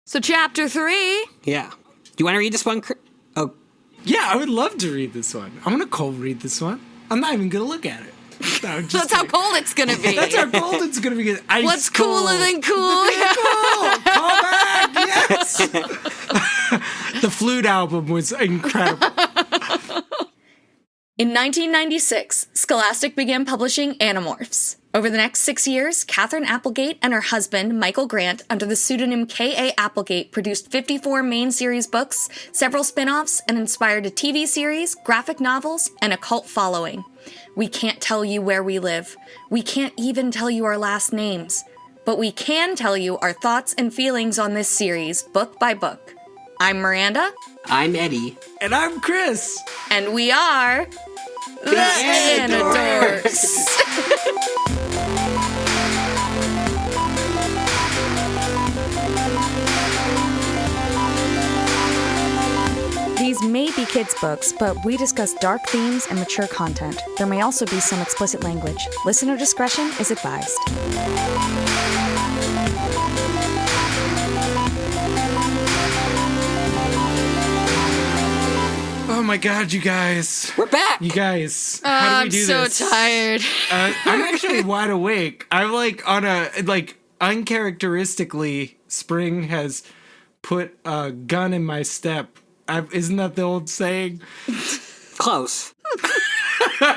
So chapter 3. Yeah. Do you want to read this one? Oh. Yeah, I would love to read this one. I'm going to cold read this one. I'm not even going to look at it. No, That's how cold it's going to be. That's how cold it's going to be. Ice What's cold. cooler than cool? Cool. Call back. Yes. The Flute album was incredible. In 1996, Scholastic began publishing Animorphs. Over the next 6 years, Katherine Applegate and her husband, Michael Grant, under the pseudonym K.A. Applegate, produced 54 main series books, several spin-offs, and inspired a TV series, graphic novels, and a cult following. We can't tell you where we live. We can't even tell you our last names. But we can tell you our thoughts and feelings on this series, book by book. I'm Miranda. I'm Eddie. And I'm Chris. And we are... The Anidorks. These may be kids' books, but we discuss dark themes and mature content. There may also be some explicit language. Listener discretion is advised. Oh my God, you guys. We're back. You guys. How do we do I'm this? so tired. I'm actually wide awake. I'm uncharacteristically, spring has put a gun in my step. Isn't that the old saying? Close. We've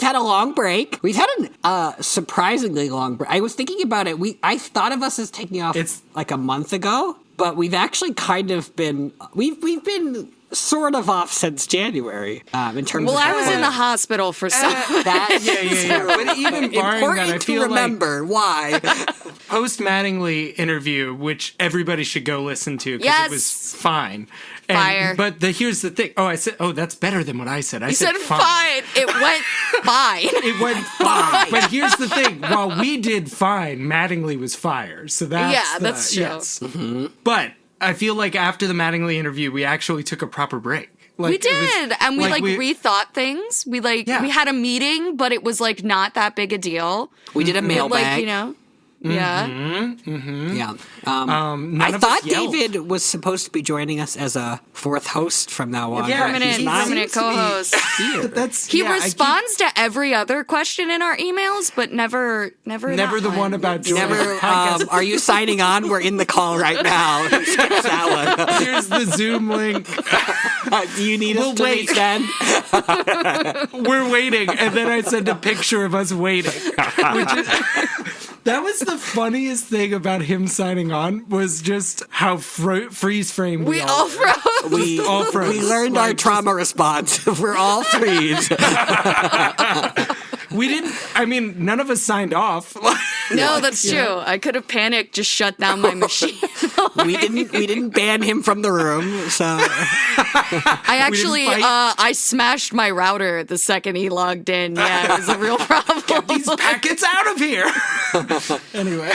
had a long break. We've had a surprisingly long break. I was thinking about it. I thought of us as taking off like a month ago, but we've actually kind of been we've been sort of off since January in terms of. Well, I was in the hospital for some. That Yeah. But even barring important that, I feel to remember why. Post Mattingly interview, which everybody should go listen to because it was fine. Fire. But here's the thing. That's better than what I said. I You said fine. It went fine. It went fine. But here's the thing. While we did fine, Mattingly was fire. So that's true. Yes. Mm-hmm. But I feel like after the Mattingly interview, we actually took a proper break. We did, and we rethought things. We we had a meeting, but it was not that big a deal. We did a mailbag. Yeah. Yeah. I thought David was supposed to be joining us as a fourth host from now on. Yeah, permanent co-host. He responds to every other question in our emails, but never the one about joining. Never. Are you signing on? We're in the call right now. Skip that one. Here's the Zoom link. Do you need us to resend? We're waiting, and then I send a picture of us waiting. That was the funniest thing about him signing on was just how freeze frame we all froze. We all froze. We learned our trauma response. We're all freeze. We didn't. I mean, none of us signed off. No, that's true. I could have panicked, just shut down my machine. We didn't ban him from the room. So I actually I smashed my router the second he logged in. Yeah, it was a real problem. Get these packets out of here. Anyway.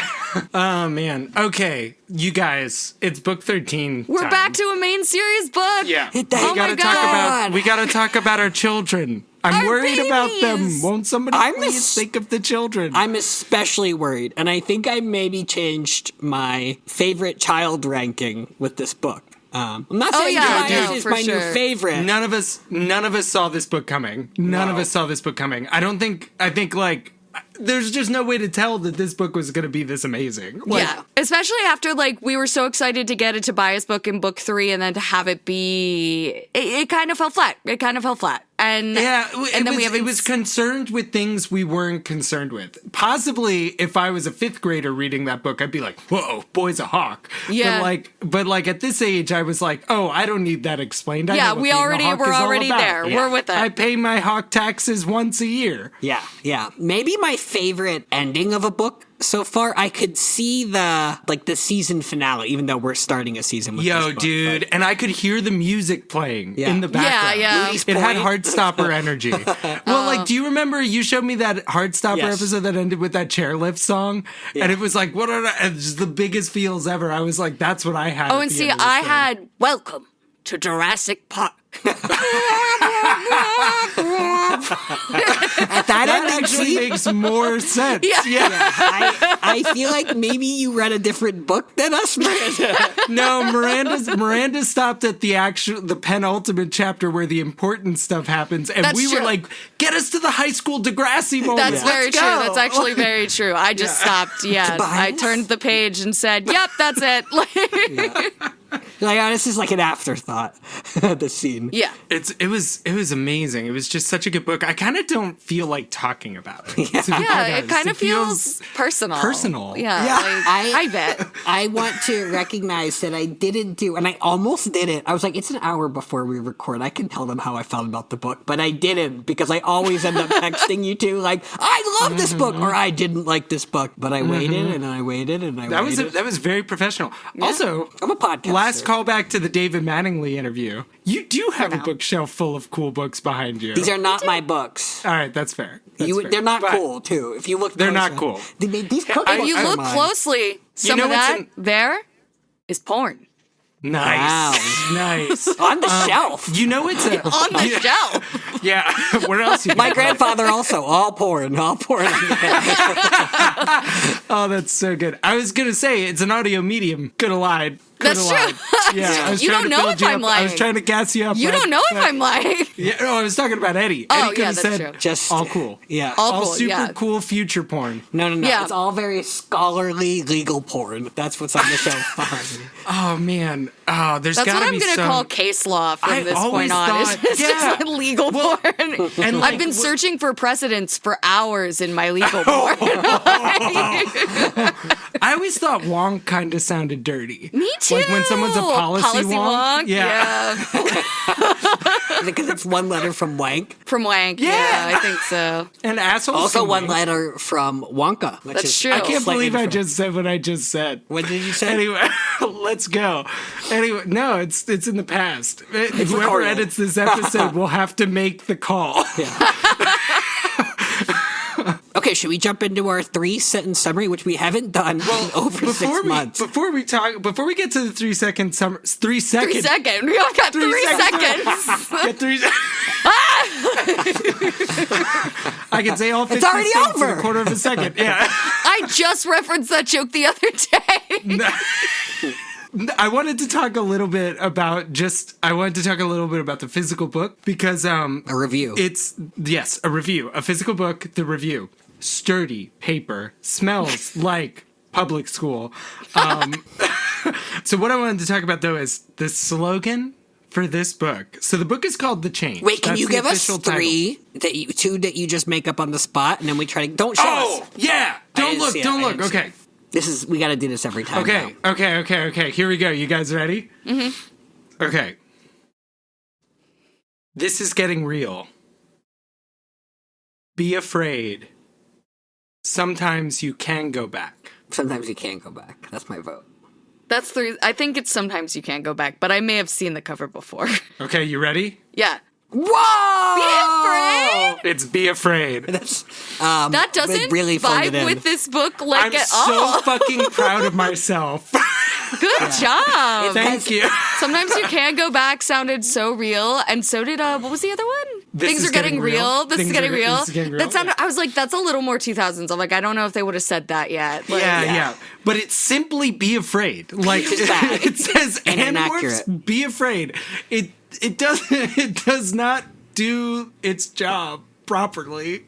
Oh man. Okay, you guys, it's book 13. We're back to a main series book. Yeah. We gotta talk about our children. I'm worried about them. Won't somebody please think of the children? I'm especially worried, and I think I maybe changed my favorite child ranking with this book. I'm not saying Tobias is my new favorite. None of us saw this book coming. None of us saw this book coming. I think there's just no way to tell that this book was going to be this amazing. Especially after we were so excited to get a Tobias book in book 3 and then to have it be it kind of fell flat. And it was concerned with things we weren't concerned with. Possibly if I was a 5th grader reading that book, I'd be like, "Whoa, boy's a hawk." Yeah. But at this age, I was like, "Oh, I don't need that explained." We're already there. Yeah. We're with it. I pay my hawk taxes once a year. Yeah. Maybe my favorite ending of a book so far, I could see the season finale, even though we're starting a season with this book, dude, and I could hear the music playing in the background. Yeah. It had Heartstopper energy. Well, do you remember you showed me that Heartstopper episode that ended with that chairlift song? Yeah. And it was like, just the biggest feels ever. I was like, that's what I had. Oh, and see, I had Welcome to Jurassic Park. That actually makes more sense. Yeah. I feel like maybe you read a different book than us, Miranda. No, Miranda stopped at the penultimate chapter where the important stuff happens, and That's we were true. like, "Get us to the high school Degrassi moment." That's very Let's true. go. That's actually very true. I just stopped. Yeah. Tobias? I turned the page and said, yep, that's it. Like, oh, this is like an afterthought. The scene. Yeah. It was amazing. It was just such a good book. I kind of don't feel like talking about it. Yeah, it kind of feels personal. personal. Yeah. Yeah. Like, I bet. I want to recognize that I didn't do, and I almost did it. I was like, it's an hour before we record. I can tell them how I felt about the book, but I didn't because I always end up texting you two like, I love this book, or I didn't like this book. But I waited and I waited and I waited. That was very professional. Also, I'm a podcaster. Last callback to the David Mattingly interview. You do have a bookshelf full of cool books behind you. These are not my books. All right, that's fair. That's fair. They're not But cool, too. If you look, They're closely. not cool. These cook If books you are look mine. closely, some know of what's that there is porn. Nice, Wow. nice. on the shelf. You know it's a On the shelf. yeah. Where else? You My got? grandfather also all porn. Oh, that's so good. I was gonna say it's an audio medium. Could have lied. That's true. Yeah, I was You trying don't to know build if you I'm up. I was lying. trying to gas you up. You don't know if I'm lying. Yeah, no, I was talking about Eddie. Oh, Eddie could yeah, have that's said true. Just all cool. Yeah. All All cool, super yeah. cool future porn. No. Yeah. It's all very scholarly legal porn. That's what's on the shelf behind me. Oh man. Oh, there's That's gotta what I'm be going to some... call case law from I this always point on. thought- It's yeah. just legal Well, porn. and like, I've been searching for precedents for hours in my legal Oh. porn. I always thought wonk kind of sounded dirty. Me too. Like when someone's a policy wonk. Yeah. Because it's one letter from wank. From wank. Yeah. Yeah, I think so. And assholes. Also can one wank. letter from Wonka. Which That's is true. I can't slightly believe I different. just said what I just said. What did you say? Anyway, let's go. Anyway, no, it's in the past. Whoever recorded. edits this episode will have to make the call. Okay, should we jump into our 3-sentence summary, which we haven't done in over 6 months? Before we get to the 3 second summary, 3 3 seconds. seconds. We all got 3 seconds. Get 3 I can say all 50 already cents in over. a quarter of a second. Yeah. I just referenced that joke the other day. I wanted to talk a little bit about the physical book because A review. it's a review, a physical book, the review. Sturdy paper, smells like public school. So what I wanted to talk about though is the slogan for this book. So the book is called The Change. Wait, can That's you the give us official title. 2 that you just make up on the spot, and then we try to... Don't show Oh, us. yeah. Don't look. Okay. We got to do this every time. Okay, now. okay. Here we go. You guys ready? Mm-hmm. Okay. This is getting real. Be afraid. Sometimes you can go back. Sometimes you can't go back. That's my vote. That's 3. I think it's sometimes you can't go back, but I may have seen the cover before. Okay, you ready? Yeah. Whoa! Be afraid. It's Be Afraid. That's, That doesn't really phoned it vibe in. with this book like I'm at so all. fucking proud of myself. Good job. Thank you. Sometimes you can go back sounded so real, and so did what was the other one? This Things is are getting real. This is Things getting are- real. this is getting real. That sounded. I was like, that's a little more 2000s. I'm like, I don't know if they would have said that yet. Like, Yeah. But it's simply Be Afraid. Like Which is bad. it says And Animorphs, inaccurate. Be Afraid. It does not do its job properly.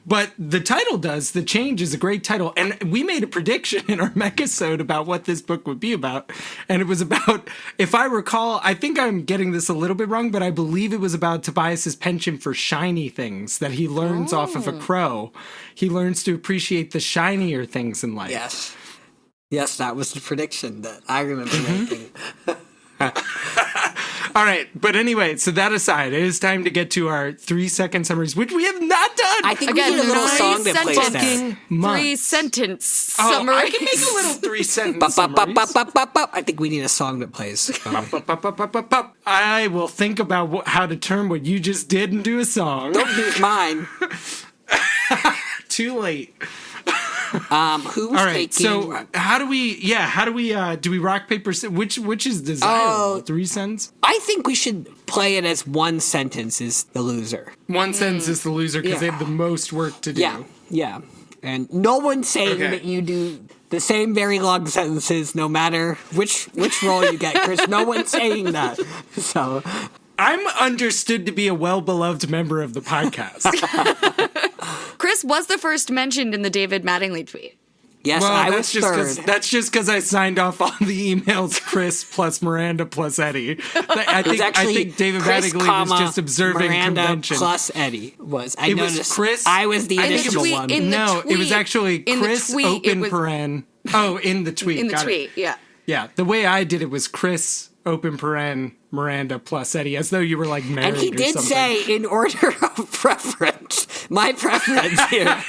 But the title does. The Change is a great title. And we made a prediction in our Mechisode about what this book would be about. And it was about, if I recall, I think I'm getting this a little bit wrong, but I believe it was about Tobias's penchant for shiny things that he learns off of a crow. He learns to appreciate the shinier things in life. Yes. Yes, that was the prediction that I remember Mm-hmm. making. All right, but anyway, so that aside, it is time to get to our 3-second summaries, which we have not done. I think Again, we need a little 3 song that plays sentence. there. fucking months. 3 sentence Oh, summary. I can make a little 3-sentence Bop, bop, bop, summaries. bop, bop, bop, bop. I think we need a song that plays. Bop, bop, bop, bop, bop, bop. I will think about how to turn what you just did into a song. Don't use mine. Too late. Who was All right. taking... So how do we do we rock, paper, which is desirable? 3 cents? I think we should play it as one sentence is the loser. 1 sentence is the loser because they have the most work to do. Yeah. And no one's saying that you do the same very long sentences no matter which role you get, Chris. No one's saying that. So I'm understood to be a well-beloved member of the podcast. Chris was the first mentioned in the David Mattingly tweet. yes, Well, I was third. that's just because I signed off all the emails Chris plus Miranda plus Eddie. I think David Chris, Mattingly was just observing Miranda convention. plus Eddie was. I It was noticed Chris- I was the In the initial tweet- one. in the No, it was tweet- actually in the Chris tweet, it open was- paren. Oh, in the tweet. In the Got tweet, it. yeah. Yeah, the way I did it was Chris open paren Miranda plus Eddie, as though you were like married. And he or did something. say in order of preference. My preference here.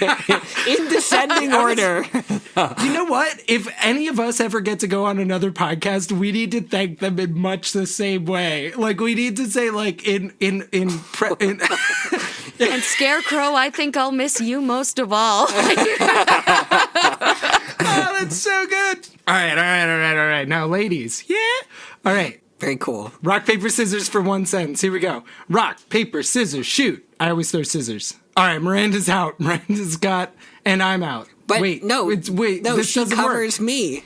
In descending order. You know what? If any of us ever get to go on another podcast, we need to thank them in much the same way. Like we need to say like in And Scarecrow, I think I'll miss you most of all. Oh, that's so good. All right. Now, ladies. Yeah. All right. Very cool. Rock, paper, scissors for 1 sentence. Here we go. Rock, paper, scissors, shoot. I always throw scissors. All right, Miranda's out. Miranda's got, and I'm out. But wait, no, this she doesn't covers work. me.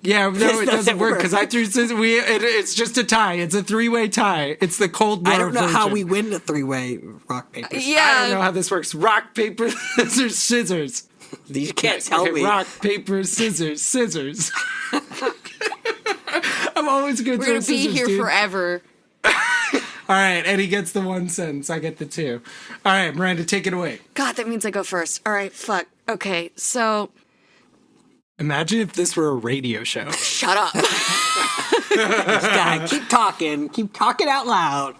Yeah, no, This it doesn't doesn't work work. because I threw scissors. It's just a tie. It's a 3-way tie. It's the Cold War I don't know how version. we win a 3-way rock paper. Yeah. I don't know how this works. Rock, paper, scissors, scissors. You can't tell Okay, me. rock, paper, scissors, scissors. I'm always going We're to going to be here dude. forever. All right, Eddie gets the 1 sentence. I get the 2. All right, Miranda, take it away. God, that means I go first. All right, fuck. Okay, so Imagine if this were a radio show. shut up. Guy, keep talking out loud.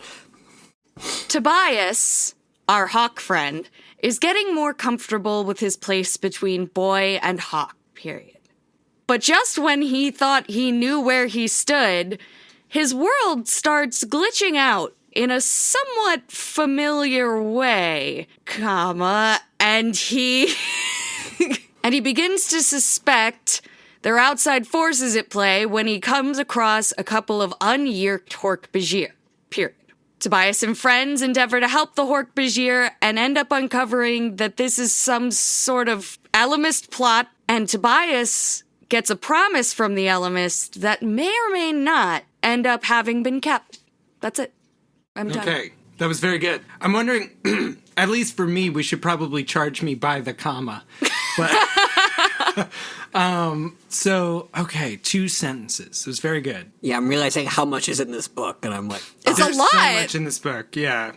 Tobias, our hawk friend, is getting more comfortable with his place between boy and hawk, period. But just when he thought he knew where he stood, his world starts glitching out in a somewhat familiar way, and he and he begins to suspect there are outside forces at play when he comes across a couple of unyerked Hork-Bajir, period. Tobias and friends endeavor to help the Hork-Bajir and end up uncovering that this is some sort of Elemist plot, and Tobias gets a promise from the Elemist that may or may not end up having been kept. That's it. I'm done. Okay, that was very good. I'm wondering, at least for me, we should probably charge me by the comma. But, so, okay, 2 sentences. It was very good. Yeah, I'm realizing how much is in this book, and I'm like, It's There's a lot. so much in this book, yeah.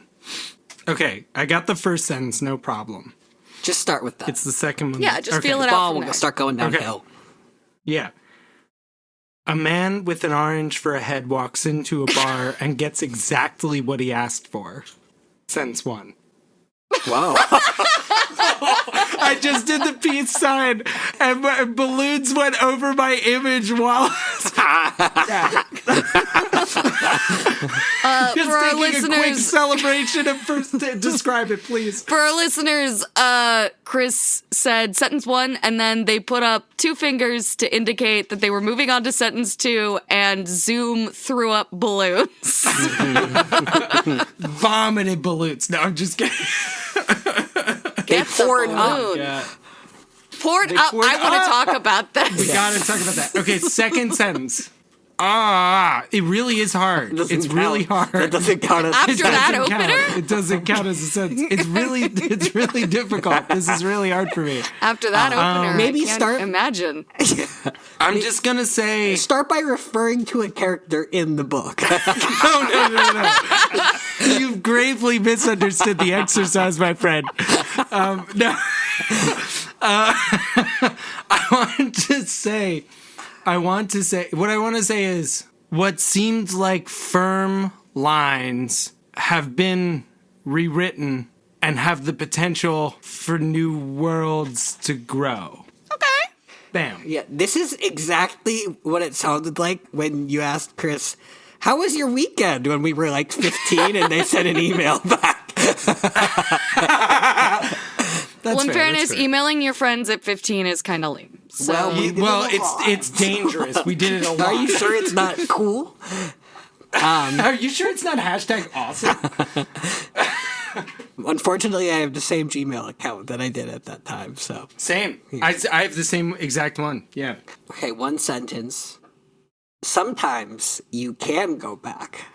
Okay, I got the first sentence, no problem. just start with that. It's the second one. Yeah, just Okay. feel it out Ball from will there. start going downhill. Yeah. A man with an orange for a head walks into a bar and gets exactly what he asked for. Sentence 1. Whoa. I just did the peace sign and balloons went over my image while just For our taking a quick listeners, celebration of first. Describe it, please. for our listeners, Chris said sentence 1, and then they put up 2 fingers to indicate that they were moving on to sentence 2, and Zoom threw up balloons. Vomited balloons. No, I'm just kidding. Get the poured balloon. Yeah. Poured They up. poured I want to up. talk about We this. gotta talk about that. Okay, second sentence. It really is hard. Doesn't It's really count. hard. That doesn't count as After It that doesn't count. opener? It doesn't count as a sentence. It's really difficult. This is really hard for me. After that opener, maybe I can't start- imagine. I'm just gonna say Start by referring to a character in the book. no. You've gravely misunderstood the exercise, my friend. No. I want to say is what seemed like firm lines have been rewritten and have the potential for new worlds to grow. Okay. Bam. Yeah, this is exactly what it sounded like when you asked Chris, how was your weekend when we were like 15 and they sent an email back. Well, in fair, fairness, that's fair. emailing your friends at 15 is kind of lame. So. Well, It's dangerous. We did it a lot. Are you sure it's not cool? Are you sure it's not hashtag awesome? Unfortunately, I have the same Gmail account that I did at that time. So Same. I have the same exact one. Yeah. okay, one sentence. Sometimes you can go back.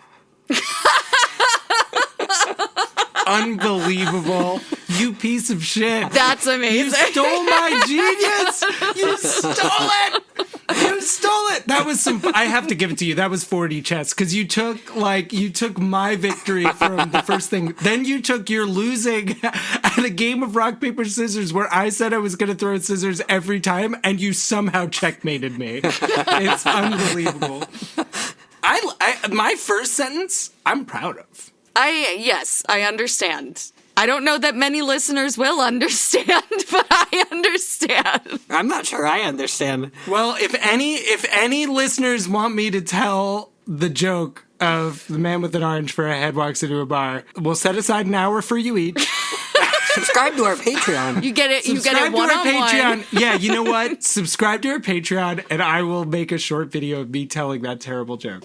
Unbelievable. You piece of shit. That's You amazing. stole my genius. You stole it. You stole it. That was I have to give it to you. That was 4D chess because you took my victory from the first thing. Then you took your losing at a game of rock, paper, scissors where I said I was going to throw scissors every time and you somehow checkmated me. It's unbelievable. My first sentence, I'm proud of. Yes, I understand. I don't know that many listeners will understand, but I understand. I'm not sure I understand. Well, if any listeners want me to tell the joke of the man with an orange for a head walks into a bar, we'll set aside an hour for you each. Subscribe to our Patreon. You get it. You get Subscribe it to our one-on-one. Patreon. Yeah, you know what? Subscribe to our Patreon, and I will make a short video of me telling that terrible joke.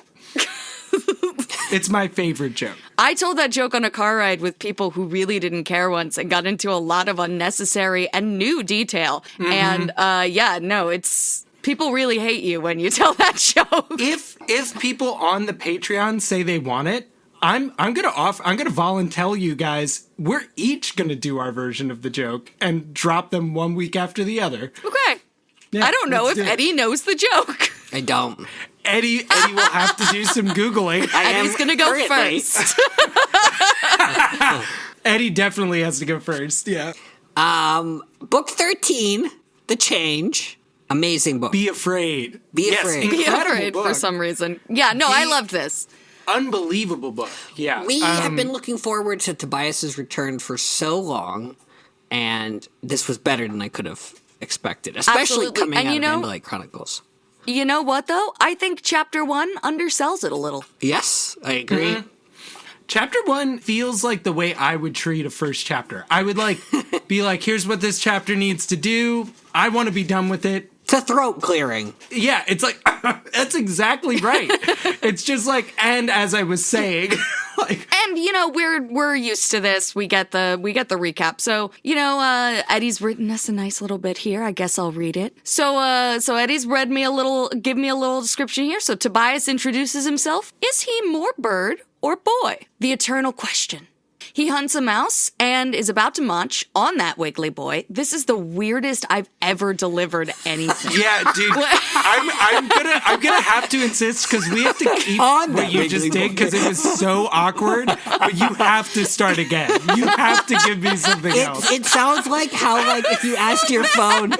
It's my favorite joke. I told that joke on a car ride with people who really didn't care once and got into a lot of unnecessary and new detail. And it's people really hate you when you tell that joke. If people on the Patreon say they want it, I'm gonna volunteer you guys. We're each gonna do our version of the joke and drop them 1 week after the other. Okay. Yeah, I don't know if let's do it. Eddie knows the joke. I don't. Eddie will have to do some Googling. Eddie's going to go currently. first. Eddie definitely has to go first. Yeah. Book 13, The Change. Amazing book. Be afraid. Be Yes, afraid. Be incredible afraid book. for some reason. Yeah, no, I loved this. Unbelievable book. Yeah. We have been looking forward to Tobias's return for so long, and this was better than I could have expected, especially Absolutely. coming And out you of know- Andalite Chronicles. You know what, though? I think Chapter 1 undersells it a little. Yes, I agree. Mm-hmm. Chapter 1 feels like the way I would treat a first chapter. I would be like, here's what this chapter needs to do. I want to be done with it. To throat clearing. Yeah, it's like, that's exactly right. It's just like, and as I was saying, And we're used to this. We get the recap. So Eddie's written us a nice little bit here. I guess I'll read it. So Eddie's give me a little description here. So Tobias introduces himself. Is he more bird or boy? The eternal question. He hunts a mouse and is about to munch on that wiggly boy. This is the weirdest I've ever delivered anything. yeah, dude, I'm gonna have to insist because we have to keep On that what you just wiggly did because it was so awkward. But you have to start again. You have to give me something else. It sounds like how if you asked your phone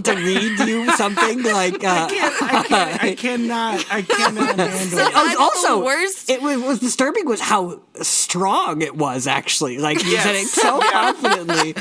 to read you something like. I cannot handle it. That's Also, the worst. it was disturbing was how strong it was actually. Like you said it Yes. so confidently.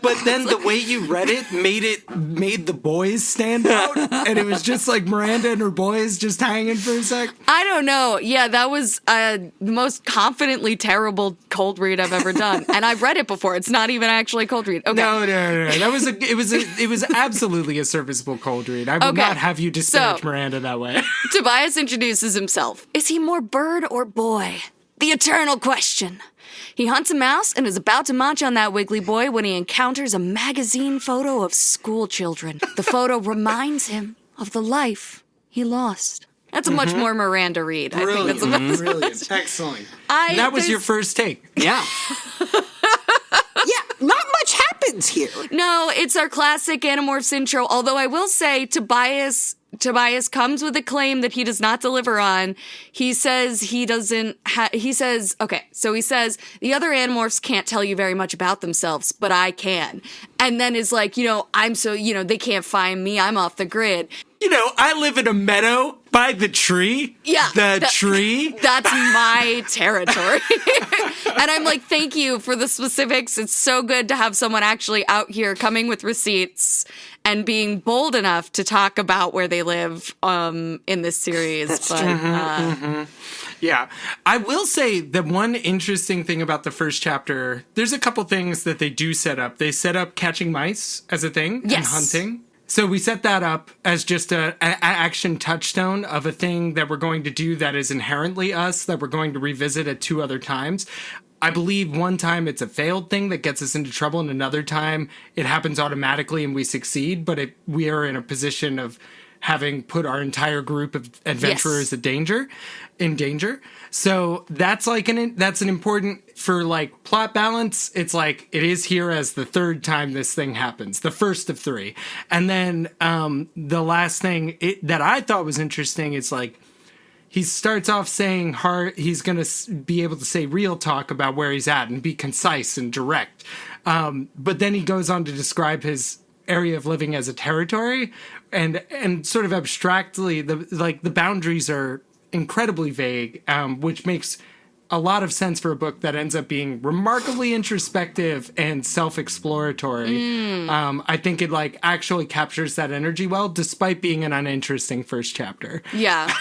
But then the way you read it made the boys stand out, and it was just like Miranda and her boys just hanging for a sec. I don't know. Yeah, that was the most confidently terrible cold read I've ever done, and I've read it before. It's not even actually a cold read. Okay. No. It was absolutely a serviceable cold read. I will Okay. not have you disparage So- Miranda that way. Tobias introduces himself. Is he more bird or boy? The eternal question. He hunts a mouse and is about to munch on that wiggly boy when he encounters a magazine photo of school children. The photo reminds him of the life he lost. That's a much more Miranda read. I think that's the best. Brilliant. Excellent. I- That was there's- your first take. Yeah. Yeah, not much happens here. No, it's our classic Animorphs intro, although I will say Tobias comes with a claim that he does not deliver on. He says he says, the other Animorphs can't tell you very much about themselves, but I can. And then is like, they can't find me. I'm off the grid. I live in a meadow by the tree. Yeah. The tree. That's my territory. And I'm like, thank you for the specifics. It's so good to have someone actually out here coming with receipts and being bold enough to talk about where they live in this series. That's but true. Yeah. I will say that one interesting thing about the first chapter, there's a couple things that they do set up. They set up catching mice as a thing and hunting. So we set that up as just an action touchstone of a thing that we're going to do that is inherently us, that we're going to revisit at 2 other times. I believe one time it's a failed thing that gets us into trouble, and another time it happens automatically and we succeed, but we are in a position of having put our entire group of adventurers in danger. So that's like that's an important, for like plot balance. It's like it is here as the 3rd time this thing happens, the first of 3. And then the last thing that I thought was interesting is like, he starts off saying he's going to be able to say real talk about where he's at and be concise and direct. But then he goes on to describe his area of living as a territory, and sort of abstractly, the boundaries are incredibly vague, which makes a lot of sense for a book that ends up being remarkably introspective and self-exploratory. I think it like actually captures that energy well, despite being an uninteresting first chapter. Yeah.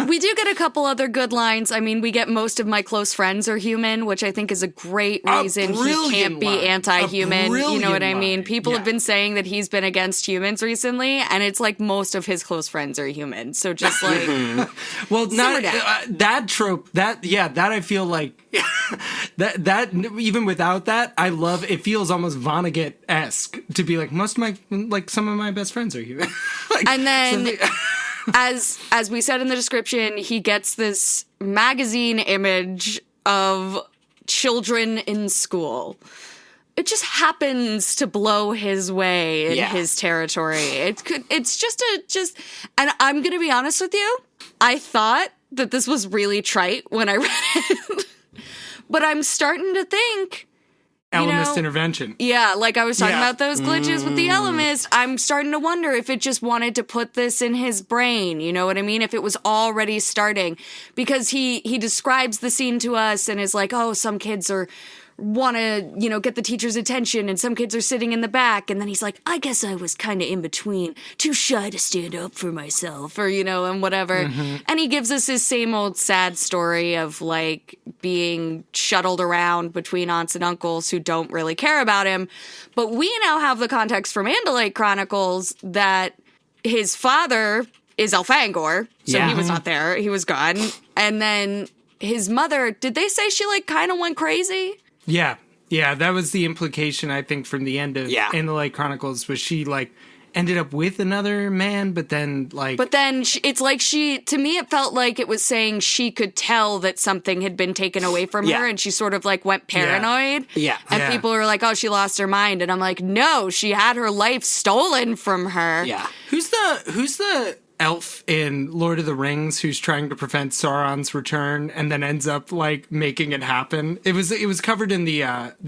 We do get a couple other good lines. I mean, we get most of my close friends are human, which I think is a great reason he can't be anti-human. You know what I mean? People have been saying that he's been against humans recently, and it's like most of his close friends are human. So just like, well, not that trope. That I feel like that even without that, I love. It feels almost Vonnegut-esque to be like some of my best friends are human. And then. As we said in the description, he gets this magazine image of children in school. It just happens to blow his way in his territory. It's just and I'm going to be honest with you, I thought that this was really trite when I read it. But I'm starting to think, Elemist intervention. Yeah, like I was talking about those glitches with the Elemist. I'm starting to wonder if it just wanted to put this in his brain. You know what I mean? If it was already starting. Because he describes the scene to us and is like, oh, some kids want to, get the teacher's attention, and some kids are sitting in the back. And then he's like, I guess I was kind of in between, too shy to stand up for myself, or, and whatever. Mm-hmm. And he gives us his same old sad story of like being shuttled around between aunts and uncles who don't really care about him. But we now have the context from Andalite Chronicles that his father is Elfangor. So he was not there. He was gone. And then his mother, did they say she like kind of went crazy? Yeah, that was the implication, I think, from the end of Andalite Chronicles, was she, like, ended up with another man, but then, like... But then, it's like to me, it felt like it was saying she could tell that something had been taken away from her, and she sort of, like, went paranoid. Yeah. And people were like, oh, she lost her mind. And I'm like, no, she had her life stolen from her. Yeah. Who's the elf in Lord of the Rings who's trying to prevent Sauron's return and then ends up like making it happen? It was covered in the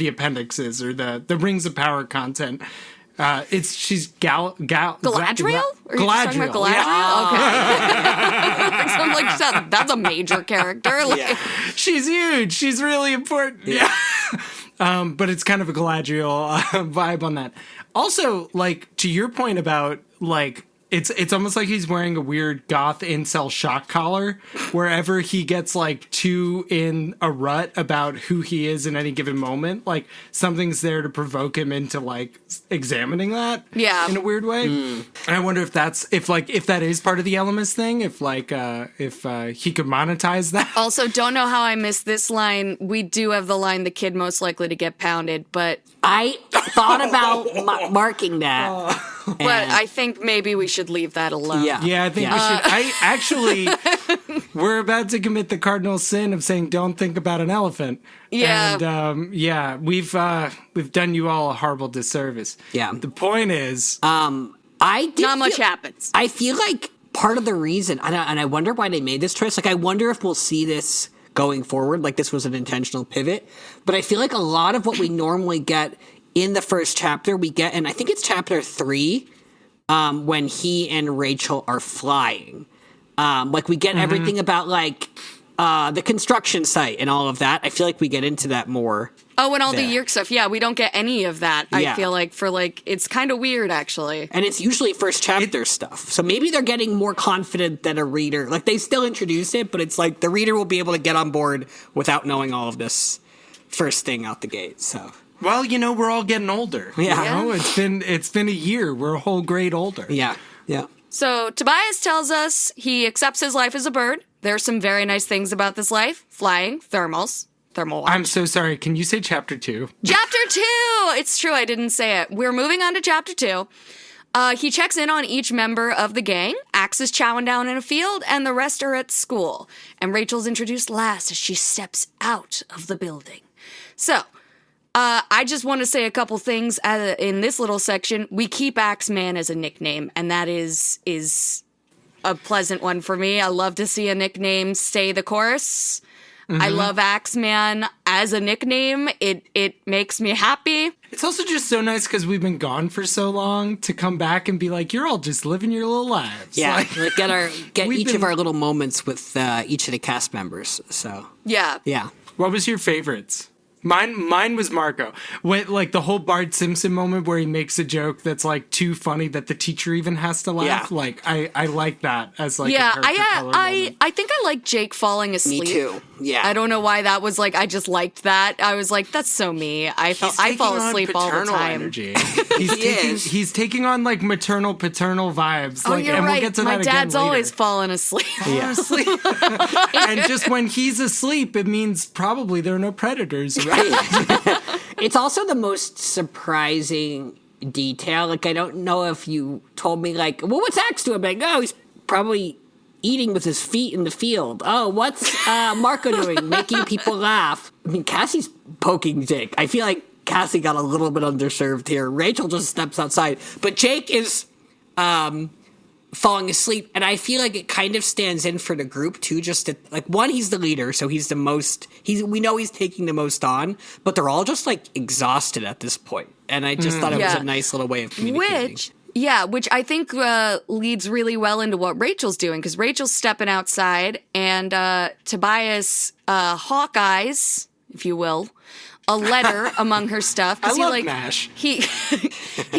appendixes or the Rings of Power content. She's Galadriel? Galadriel? Galadriel. Yeah. Okay. So I'm like, that's a major character. Like, she's huge. She's really important. Yeah. But it's kind of a Galadriel vibe on that. Also, like, to your point about like, It's almost like he's wearing a weird goth incel shock collar wherever he gets like too in a rut about who he is in any given moment. Like something's there to provoke him into like examining that in a weird way. And I wonder if that is part of the Elemist thing, if he could monetize that. Also, don't know how I missed this line. We do have the line, the kid most likely to get pounded, but I thought about marking that. But I think maybe we should leave that alone. Yeah, I think we should. We're about to commit the cardinal sin of saying don't think about an elephant. Yeah. And we've done you all a horrible disservice. Yeah. The point is, not much happens. I feel like part of the reason, and I wonder why they made this choice. Like, I wonder if we'll see this going forward. Like, this was an intentional pivot. But I feel like a lot of what we normally get in the first chapter, we get, and I think it's chapter 3, when he and Rachel are flying. Like, we get everything about, like, the construction site and all of that. I feel like we get into that more. Oh, and all there. the Yerk stuff. Yeah, we don't get any of that. Yeah. I feel like it's kind of weird, actually. And it's usually first chapter stuff. So maybe they're getting more confident than a reader. Like, they still introduce it, but it's like the reader will be able to get on board without knowing all of this first thing out the gate. So. Well, we're all getting older. Yeah. It's been a year. We're a whole grade older. Yeah. Yeah. So Tobias tells us he accepts his life as a bird. There's some very nice things about this life. Flying, thermal watch. I'm so sorry. Can you say chapter 2? Chapter 2! It's true, I didn't say it. We're moving on to chapter 2. He checks in on each member of the gang. Axe is chowing down in a field, and the rest are at school. And Rachel's introduced last as she steps out of the building. So, I just want to say a couple things in this little section. We keep Axeman as a nickname, and that is a pleasant one for me. I love to see a nickname stay the course. Mm-hmm. I love Axeman as a nickname. It makes me happy. It's also just so nice because we've been gone for so long to come back and be like, you're all just living your little lives. Yeah, like get each of our little moments with each of the cast members. So yeah. What was your favorites? Mine was Marco. When, like, the whole Bart Simpson moment where he makes a joke that's like too funny that the teacher even has to laugh. Yeah. Like, I like that as like a character color moment. I think I like Jake falling asleep. Me too. Yeah. I don't know why that was like. I just liked that. I was like, that's so me. I fall asleep all the time. Energy. He's taking on like maternal paternal vibes. Oh, like, you're and right. We'll get to My that dad's again later. always falling asleep. Yeah. And just when he's asleep, it means probably there are no predators around. It's also the most surprising detail. Like, I don't know if you told me, like, well, what's Axe doing? Like, oh, he's probably eating with his feet in the field. Oh, what's Marco doing? Making people laugh. I mean, Cassie's poking Jake. I feel like Cassie got a little bit underserved here. Rachel just steps outside. But Jake is falling asleep, and I feel like it kind of stands in for the group too. Just to, like, one, he's the leader, so he's the most. We know he's taking the most on, but they're all just like exhausted at this point. And I just thought it was a nice little way of communicating. Which I think leads really well into what Rachel's doing, because Rachel's stepping outside, and Tobias Hawkeyes, if you will, a letter among her stuff. I love MASH. He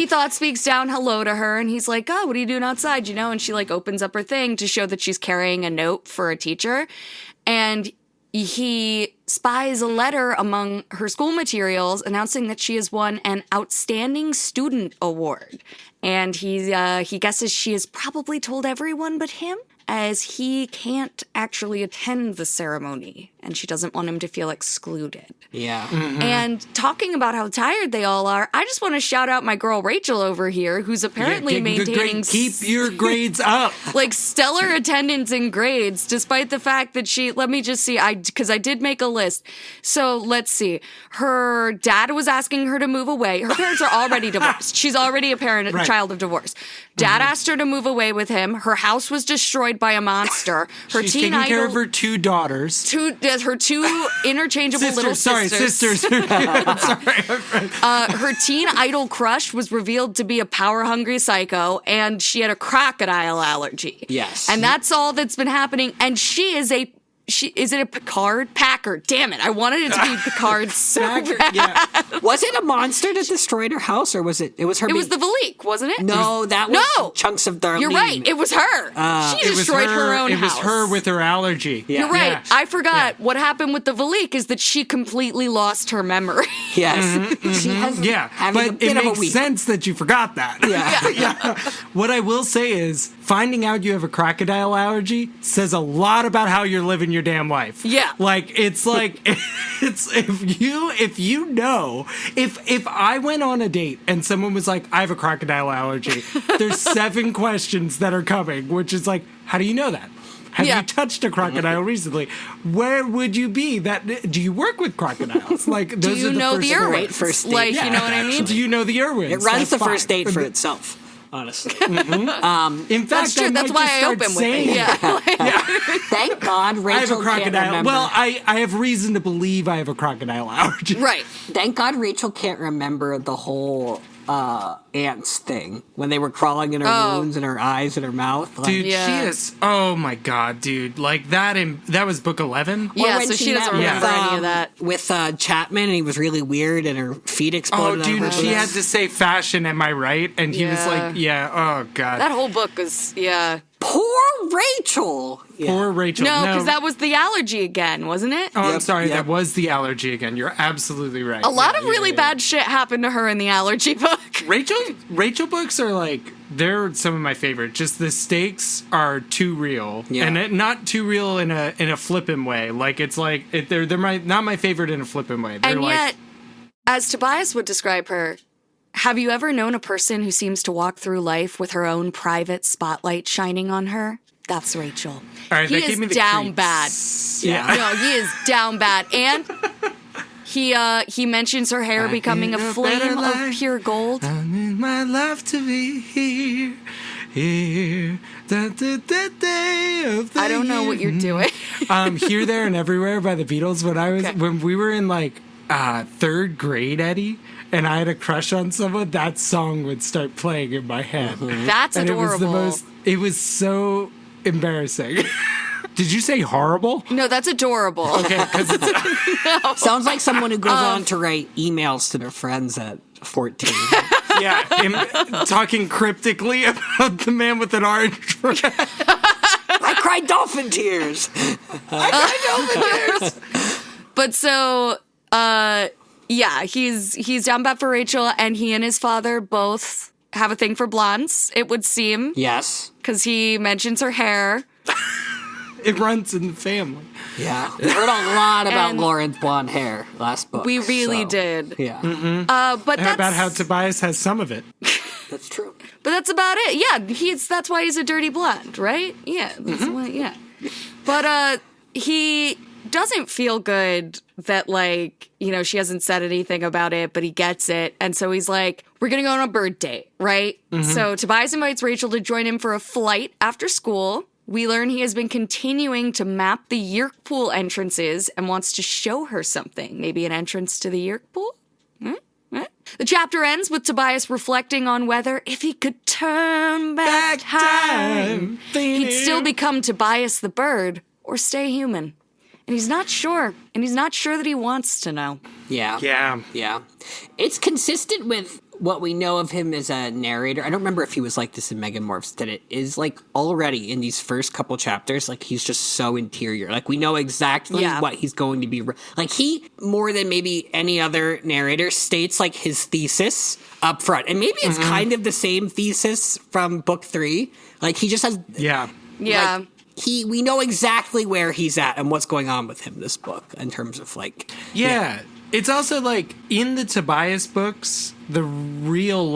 thought speaks down hello to her, and he's like, oh, what are you doing outside, And she like opens up her thing to show that she's carrying a note for a teacher. And he spies a letter among her school materials announcing that she has won an Outstanding Student Award. And he guesses she has probably told everyone but him, as he can't actually attend the ceremony, and she doesn't want him to feel excluded. Yeah. Mm-hmm. And talking about how tired they all are, I just want to shout out my girl Rachel over here, who's apparently maintaining keep your grades up, like stellar attendance in grades, despite the fact that let me just see, because I did make a list. So let's see. Her dad was asking her to move away. Her parents are already divorced. She's already a child of divorce. Dad asked her to move away with him. Her house was destroyed by a monster. She's taking care of her 2 daughters. Her 2 interchangeable little sisters. Sorry. Her teen idol crush was revealed to be a power-hungry psycho, and she had a crocodile allergy. Yes. And that's all that's been happening. And she is a Picard? Packard. Damn it. I wanted it to be Picard so bad. Yeah. Was it a monster that destroyed her house, or was it was her? It was the Valik, wasn't it? No, that was chunks of Darlene. You're right. It was her. She destroyed her own house. It was her with her allergy. Yeah. You're right. Yeah. I forgot. What happened with the Valik is that she completely lost her memory. Yes. She has having a but bit it of a makes week. sense that you forgot that. Yeah. What I will say is, finding out you have a crocodile allergy says a lot about how you're living your damn life. Yeah. It's if I went on a date and someone was like, I have a crocodile allergy, there's 7 questions that are coming, which is like, how do you know that? Have you touched a crocodile recently? Where would you be? Do you work with crocodiles? Like, those Do you are the know first the questions. Irwins? First date. Like, you know what I mean? Do you know the Irwins? It runs That's the fine. first date for itself, honestly. In fact, That's true. That's why I open with it. Yeah. Thank God Rachel I have a can't crocodile. remember. Well, I have reason to believe I have a crocodile allergy. Right. Thank God Rachel can't remember the whole ants thing when they were crawling in her wounds and her eyes and her mouth. Like, Dude, she is. Oh my god, dude! Like that. That was book 11. Yeah, when so she doesn't met remember any of that. with Chapman, and he was really weird, and her feet Oh, exploded. dude, on her she had boobs. to say fashion. Am I right? And he was Yeah. like, yeah. Oh god. That whole book was, Poor Rachel. Yeah. Poor Rachel. No, because that was the allergy again, wasn't it? Oh, I'm Yep, sorry. yep. That was the allergy again. You're absolutely right. A lot of really bad shit happened to her in the allergy book. Rachel books are like, they're some of my favorite. Just the stakes are too real, Yeah. and not too real in a flippant way. Like it's like they're not my favorite in a flippant way. They're And like, yet, as Tobias would describe her, have you ever known a person who seems to walk through life with her own private spotlight shining on her? That's Rachel. all right, He that gave me is the down creeps. bad. Yeah. No, he is down bad. And he mentions her hair becoming a need a flame better of life. pure gold. I need my love to be here. The day of the I don't know what you're doing. Here, There, and Everywhere by the Beatles. When we were in like third grade, Eddie, and I had a crush on someone, that song would start playing in my head. That's And adorable. it was so embarrassing. Did you say horrible? No, that's adorable. Okay, because it's Sounds like someone who goes on to write emails to their friends at 14. talking cryptically about the man with an orange dress. I cried dolphin tears. But so, he's down bad for Rachel, and he and his father both have a thing for blondes, it would seem, Yes. because he mentions her hair. It runs in the family. Yeah. We heard a lot about And- Lauren's blonde hair last book. We really so, did. Yeah. But And that's about how Tobias has some of it. That's true. But that's about it. Yeah, that's why he's a dirty blonde, right? Yeah, that's why. Yeah, but he doesn't feel good that she hasn't said anything about it, but he gets it, and so he's like, "We're gonna go on a bird date, right?" So Tobias invites Rachel to join him for a flight after school. We learn he has been continuing to map the Yerk pool entrances and wants to show her something, maybe an entrance to the Yerk pool. The chapter ends with Tobias reflecting on whether, if he could turn back time, he'd still become Tobias the bird or stay human. And he's not sure. And he's not sure that he wants to know. Yeah. Yeah. Yeah. It's consistent with what we know of him as a narrator. I don't remember if he was like this in Megamorphs, that it is like already in these first couple chapters, like he's just so interior. Like we know exactly what he's going to be. Like he, more than maybe any other narrator, states like his thesis up front. And maybe it's kind of the same thesis from book 3. Like he just has. Yeah. Yeah. Like, we know exactly where he's at and what's going on with him this book in terms of like. Yeah. It's also like in the Tobias books, the real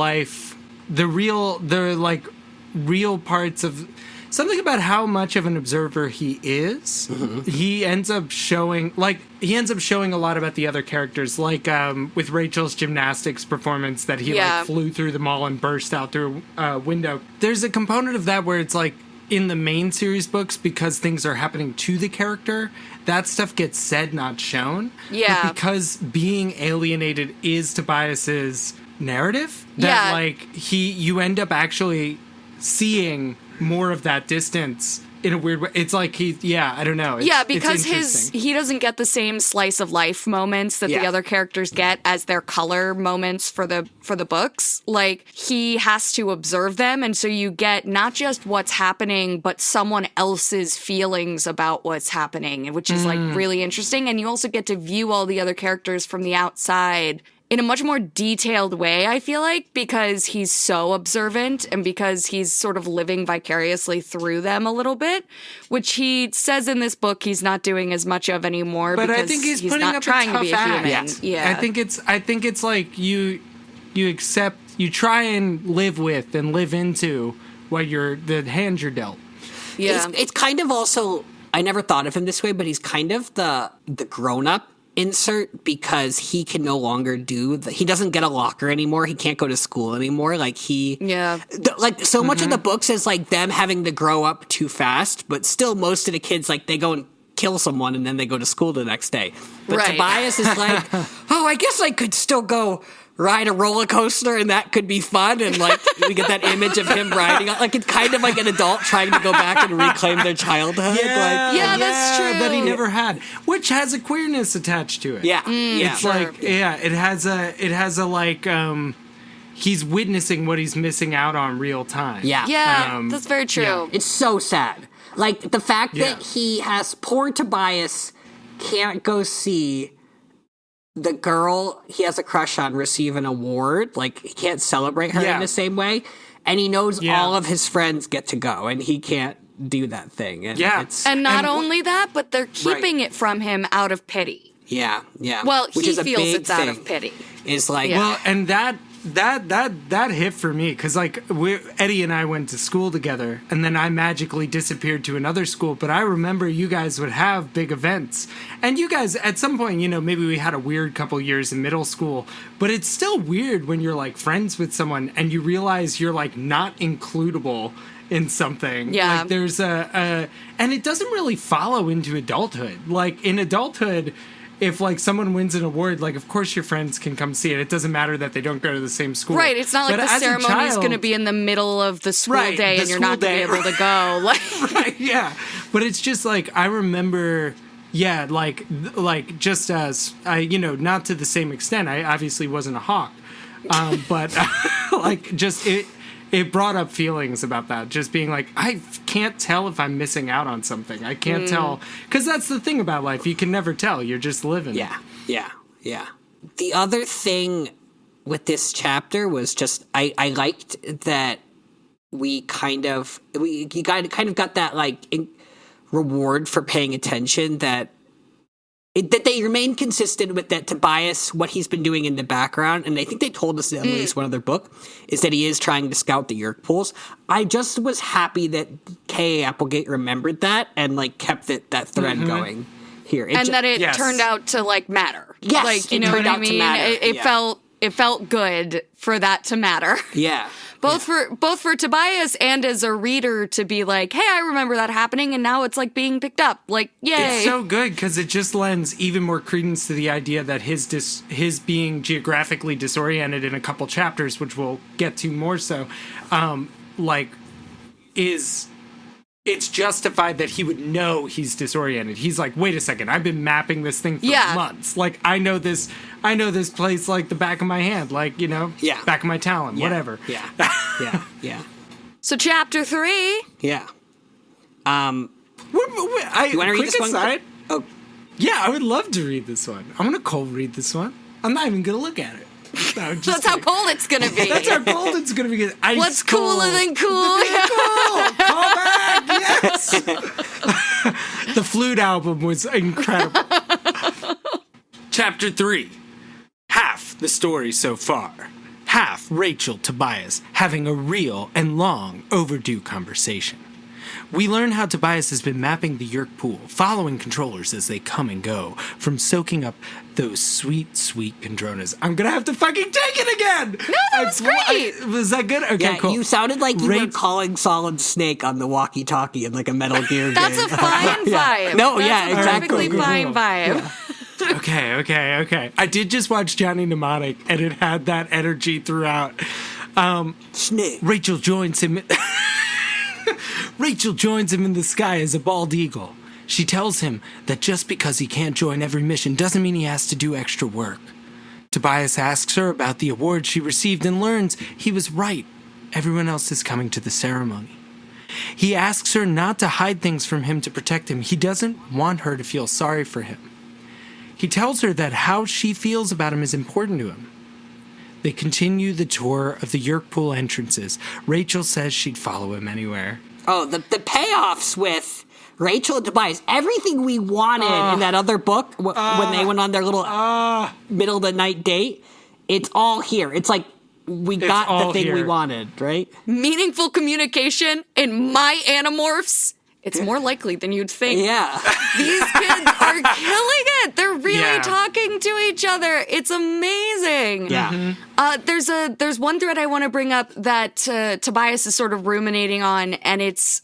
parts of something about how much of an observer he is. He ends up showing a lot about the other characters, like with Rachel's gymnastics performance that he like flew through the mall and burst out through a window. There's a component of that where it's like in the main series books, because things are happening to the character, that stuff gets said, not shown. Yeah. But because being alienated is Tobias's narrative, that you end up actually seeing more of that distance in a weird way. It's like I don't know. Because he doesn't get the same slice of life moments that the other characters get as their color moments for the books. Like he has to observe them, and so you get not just what's happening, but someone else's feelings about what's happening, which is like really interesting. And you also get to view all the other characters from the outside in a much more detailed way, I feel like, because he's so observant and because he's sort of living vicariously through them a little bit, which he says in this book he's not doing as much of anymore. But because I think he's putting not up trying a to tough be a human. act. Yeah, I think it's like you accept, you try and live with and live into the hand you're dealt. yeah. It's kind of also, I never thought of him this way, but he's kind of the grown-up insert, because he can no longer he doesn't get a locker anymore. He can't go to school anymore. Like much of the books is like them having to grow up too fast, but still most of the kids, like they go and kill someone and then they go to school the next day. But Right. Tobias is like, oh, I guess I could still go ride a roller coaster and that could be fun. And like, we get that image of him riding, like it's kind of like an adult trying to go back and reclaim their childhood. Yeah, that's true. That he never had, which has a queerness attached to it. Yeah. It's like, it has a like, he's witnessing what he's missing out on real time. Yeah. Yeah, that's very true. yeah. It's so sad. Like the fact Yeah. that he has poor Tobias can't go see the girl he has a crush on receive an award. Like he can't celebrate her Yeah. in the same way. And he knows Yeah. all of his friends get to go and he can't do that thing. And Yeah. it's, And not And- only that, but they're keeping it from him out of pity. yeah. Well, Which he is a feels big it's out thing. of pity. Is like, Yeah. Well, and that hit for me because like Eddie and I went to school together, and then I magically disappeared to another school. But I remember you guys would have big events, and you guys at some point, maybe we had a weird couple years in middle school, but it's still weird when you're like friends with someone and you realize you're like not includable in something. Yeah. Like there's and it doesn't really follow into adulthood. Like in adulthood, if like someone wins an award, like of course your friends can come see it. It doesn't matter that they don't go to the same school. Right, it's not like But the as a ceremony is child- going to be in the middle of the school Right, day the and you're school not going to day, be able to go. Like, Right, yeah. But it's just like I remember, yeah, like just as I, not to the same extent. I obviously wasn't a hawk, but like just it brought up feelings about that. Just being like, I can't tell if I'm missing out on something. I can't tell because that's the thing about life. You can never tell. You're just living. yeah. The other thing with this chapter was just I liked that you kind of got that like reward for paying attention that they remain consistent with that Tobias, what he's been doing in the background, and I think they told us in at least one other book, is that he is trying to scout the Yeerk pools. I just was happy that K.A. Applegate remembered that and like kept that thread going here. and that it Yes. turned out to like matter. Yes, like you it know turned what I out to mean. matter, It yeah. felt good for that to matter. Yeah. Both for Tobias and as a reader to be like, hey, I remember that happening, and now it's like being picked up. Like, yay! It's so good because it just lends even more credence to the idea that his being geographically disoriented in a couple chapters, which we'll get to more so, it's justified that he would know he's disoriented. He's like, wait a second, I've been mapping this thing for months. Like I know this place like the back of my hand, like back of my talon, whatever. Yeah. So chapter 3. Yeah. You want to read this one? Aside, Oh, yeah, I would love to read this one. I'm gonna cold read this one. I'm not even gonna look at it. No, just That's how kidding. cold it's gonna be. That's how cold it's gonna be. Ice What's cold. cooler than cool? Cool. Call back. Yes. The Flute album was incredible. Chapter 3. Half the story so far. Half Rachel Tobias having a real and long overdue conversation. We learn how Tobias has been mapping the Yeerk pool, following controllers as they come and go, from soaking up those sweet, sweet Condronas. I'm gonna have to fucking take it again! No, that was great! Was that good? Okay, yeah, cool. you sounded like you were Rach- calling Solid Snake on the walkie-talkie in like a Metal Gear That's game. a fine vibe. No, That's yeah, a exactly. perfectly fine vibe. Okay. I did just watch Johnny Mnemonic, and it had that energy throughout. Snake. Rachel joins him. Rachel joins him in the sky as a bald eagle. She tells him that just because he can't join every mission doesn't mean he has to do extra work. Tobias asks her about the award she received and learns he was right. Everyone else is coming to the ceremony. He asks her not to hide things from him to protect him. He doesn't want her to feel sorry for him. He tells her that how she feels about him is important to him. They continue the tour of the Yeerk pool entrances. Rachel says she'd follow him anywhere. Oh, the payoffs with Rachel and Tobias. Everything we wanted in that other book when they went on their little middle of the night date, it's all here. It's like we got the thing we wanted, right? Meaningful communication in my Animorphs. It's more likely than you'd think. Yeah. These kids are killing it. They're really Yeah. talking to each other. It's amazing. Yeah. There's one thread I want to bring up that Tobias is sort of ruminating on, and it's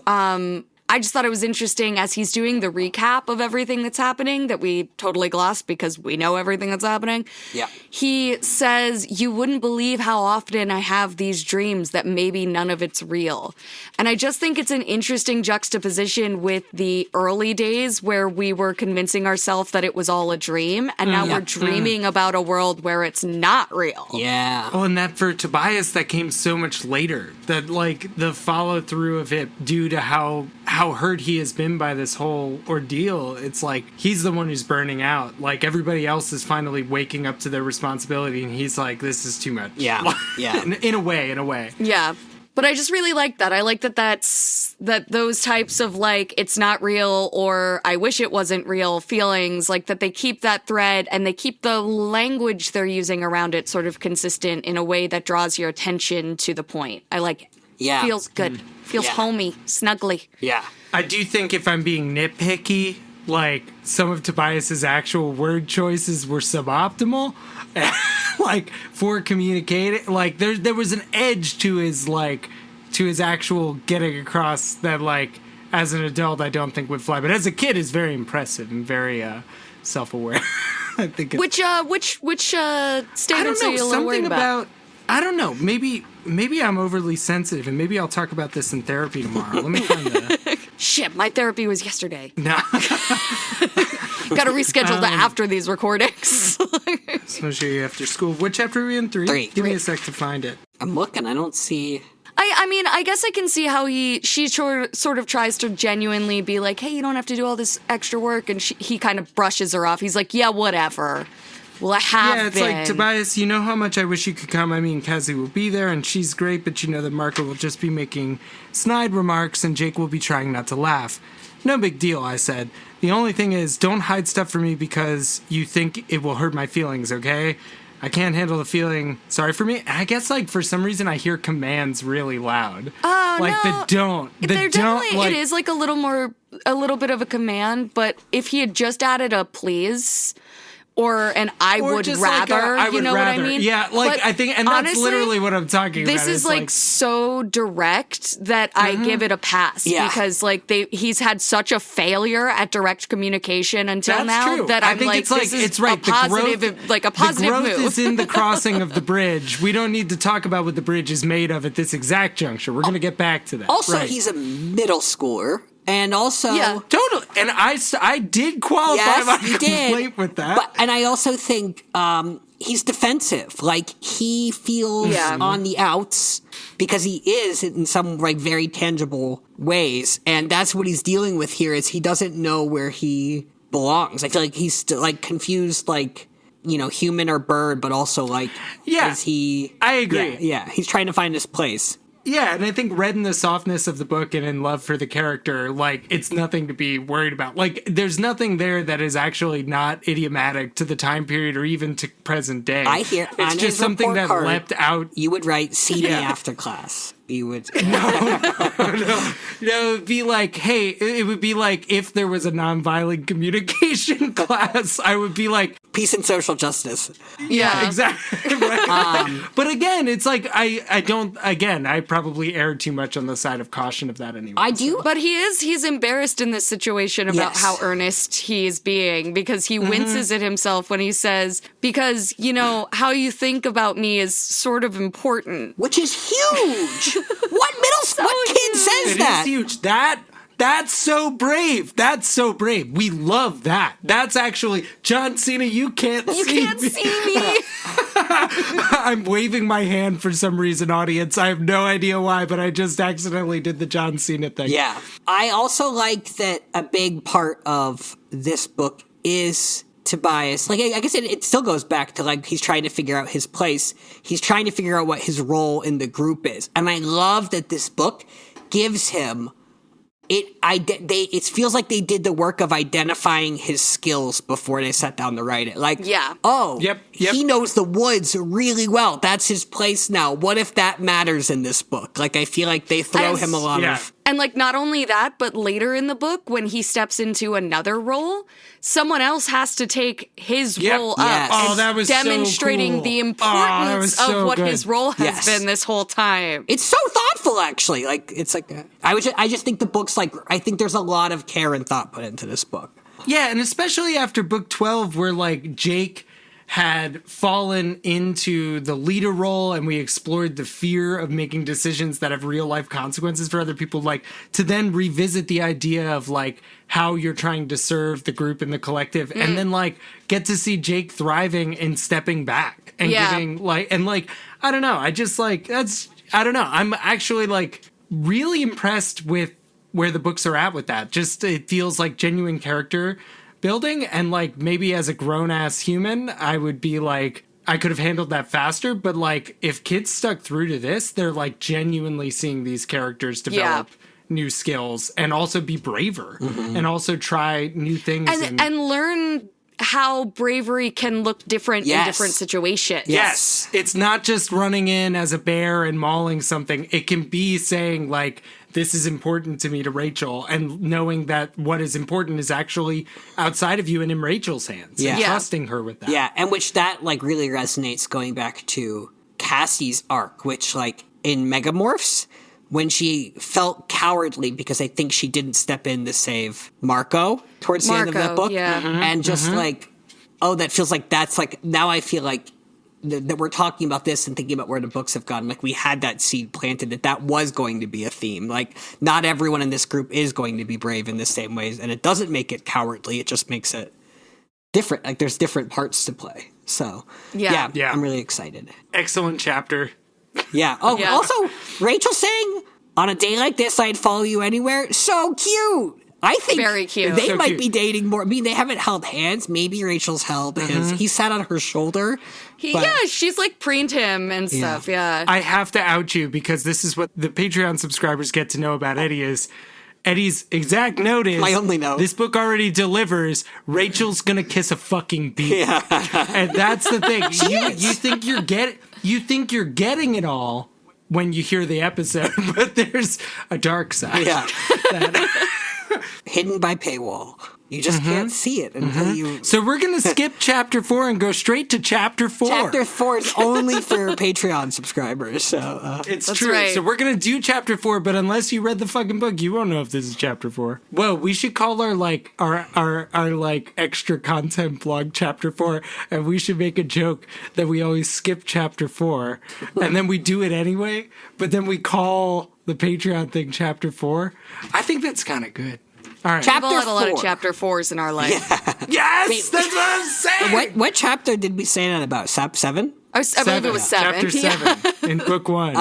I just thought it was interesting as he's doing the recap of everything that's happening that we totally glossed because we know everything that's happening. Yeah. He says, you wouldn't believe how often I have these dreams that maybe none of it's real. And I just think it's an interesting juxtaposition with the early days where we were convincing ourselves that it was all a dream. And now we're dreaming about a world where it's not real. Yeah. Oh, and that for Tobias, that came so much later. That, like, the follow-through of it due to how hurt he has been by this whole ordeal, it's like he's the one who's burning out. Like, everybody else is finally waking up to their responsibility, and he's like, this is too much. Yeah, yeah. In a way. Yeah. But I just really like that. I like that that those types of, like, it's not real or I wish it wasn't real feelings, like that they keep that thread and they keep the language they're using around it sort of consistent in a way that draws your attention to the point. I like it. Yeah. Feels good. Feels homey, snuggly. Yeah. I do think if I'm being nitpicky, like, some of Tobias's actual word choices were suboptimal. Like, for communicating, like, there was an edge to his, like, to his actual getting across that, like, as an adult, I don't think would fly. But as a kid, is very impressive and very self-aware. I think it's, Which statements I don't know, are you a little worried something about? I don't know, maybe I'm overly sensitive, and maybe I'll talk about this in therapy tomorrow. Let me find the... Shit, my therapy was yesterday. No. Got to reschedule to after these recordings. So I'll show you after school. What chapter are we in? 3? Three. Give me a sec to find it. I'm looking. I don't see. I mean, I guess I can see how she sort of tries to genuinely be like, hey, you don't have to do all this extra work. And he kind of brushes her off. He's like, yeah, whatever. Well, I have Yeah, it's been. like, Tobias, you know how much I wish you could come. I mean, Kazi will be there, and she's great, but you know that Marco will just be making snide remarks, and Jake will be trying not to laugh. No big deal, I said. The only thing is, don't hide stuff from me because you think it will hurt my feelings, okay? I can't handle the feeling sorry for me. And I guess, like, for some reason, I hear commands really loud. Oh, like, no. the don't. There definitely, it is like a little bit of a command, but if he had just added a please... Or an I Or would just rather, like you know what I rather. mean? Yeah, like, But I think, and that's honestly, literally what I'm talking about. This is like so direct that I give it a pass because like he's had such a failure at direct communication until That's now true. that I I'm think like, it's like, this is it's right. a positive, like a positive the growth move. is in the crossing of the bridge. We don't need to talk about what the bridge is made of at this exact juncture. We're going to get back to that. Also, right. he's a middle schooler. And also... Yeah. Totally. And I did qualify my complaint with that. And I also think he's defensive. Like, he feels on the outs because he is in some, like, very tangible ways. And that's what he's dealing with here is he doesn't know where he belongs. I feel like he's, like, confused, like... you know, human or bird, but also, like, is he... I agree. Yeah, he's trying to find his place. Yeah, and I think read in the softness of the book and in love for the character, like, it's nothing to be worried about. Like, there's nothing there that is actually not idiomatic to the time period or even to present day. I hear it's on just his something report that card, leapt out. You would write "see me after class." You would No, it'd be like, hey, it would be like if there was a nonviolent communication class, I would be like, peace and social justice. yeah, exactly. Right. But again, it's like, I probably erred too much on the side of caution of that anyway. I do, But he's embarrassed in this situation about how earnest he is being because he winces at himself when he says, because, you know, how you think about me is sort of important. which is huge. What kid says It that? is huge. That's so brave. That's so brave. We love that. That's actually, John Cena, you can't see me. I'm waving my hand for some reason, audience. I have no idea why, but I just accidentally did the John Cena thing. Yeah. I also like that a big part of this book is Tobias. Like I guess it still goes back to like he's trying to figure out his place. He's trying to figure out what his role in the group is. And I love that this book gives him it feels like they did the work of identifying his skills before they sat down to write it. Like, he knows the woods really well. That's his place now. What if that matters in this book? Like, I feel like they throw him a lot of... And, like, not only that, but later in the book, when he steps into another role, someone else has to take his role up. Yes. Oh, that was demonstrating so cool. the importance of what his role has been this whole time. It's so thoughtful, actually. Like, it's like... I just think the book's like... I think there's a lot of care and thought put into this book. Yeah, and especially after book 12, where, like, Jake had fallen into the leader role and we explored the fear of making decisions that have real life consequences for other people, like, to then revisit the idea of, like, how you're trying to serve the group and the collective, and then, like, get to see Jake thriving and stepping back and giving, like, and, like, I don't know, I just, like, I don't know, I'm actually, like, really impressed with where the books are at with that. Just, it feels like genuine character building, and, like, maybe as a grown-ass human, I would be like, I could have handled that faster, but, like, if kids stuck through to this, they're, like, genuinely seeing these characters develop new skills and also be braver and also try new things. And learn how bravery can look different in different situations. Yes. It's not just running in as a bear and mauling something. It can be saying, like, this is important to me to Rachel, and knowing that what is important is actually outside of you and in Rachel's hands. Yeah. And trusting her with that. Yeah, and which that, like, really resonates going back to Cassie's arc, which, like, in Megamorphs, when she felt cowardly because I think she didn't step in to save Marco towards the end of that book. Yeah. And just like, oh, that feels like that's like, now I feel like that we're talking about this and thinking about where the books have gone. Like, we had that seed planted that was going to be a theme. Like, not everyone in this group is going to be brave in the same ways. And it doesn't make it cowardly. It just makes it different. Like, there's different parts to play. So, yeah. I'm really excited. Excellent chapter. Yeah. Oh, also, Rachel saying, on a day like this, I'd follow you anywhere. So cute. I think very cute. They So might cute. be dating more. I mean, they haven't held hands. Maybe Rachel's held his. He sat on her shoulder. She's like preened him and stuff. Yeah. I have to out you because this is what the Patreon subscribers get to know about Eddie is Eddie's exact note is, My only note. This book already delivers. Rachel's gonna kiss a fucking bee, and that's the thing. You think you're getting it all when you hear the episode, but there's a dark side. Yeah. Hidden by paywall. You just can't see it until you... So we're going to skip chapter 4 and go straight to chapter 4. Chapter 4 is only for Patreon subscribers, so... It's That's true. right. So we're going to do chapter 4, but unless you read the fucking book, you won't know if this is chapter 4. Whoa, we should call our like extra content blog chapter 4, and we should make a joke that we always skip chapter 4, and then we do it anyway, but then we call the Patreon thing chapter 4. I think that's kind of good. All right. We've all Chapter had a lot of 4. chapter 4s in our life. Yes, that's what I'm saying. What chapter did we say that about? 7? I believe it was 7. Chapter 7 in book 1.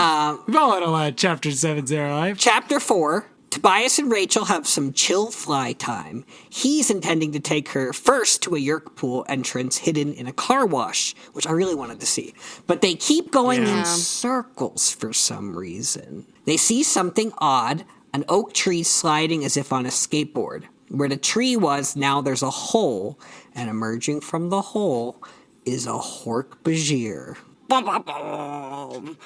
We've all had a lot of chapter 7s in our life. Chapter 4. Tobias and Rachel have some chill fly time. He's intending to take her first to a Yerk pool entrance hidden in a car wash, which I really wanted to see. But they keep going in circles for some reason. They see something odd, an oak tree sliding as if on a skateboard. Where the tree was, now there's a hole, and emerging from the hole is a Hork-Bajir.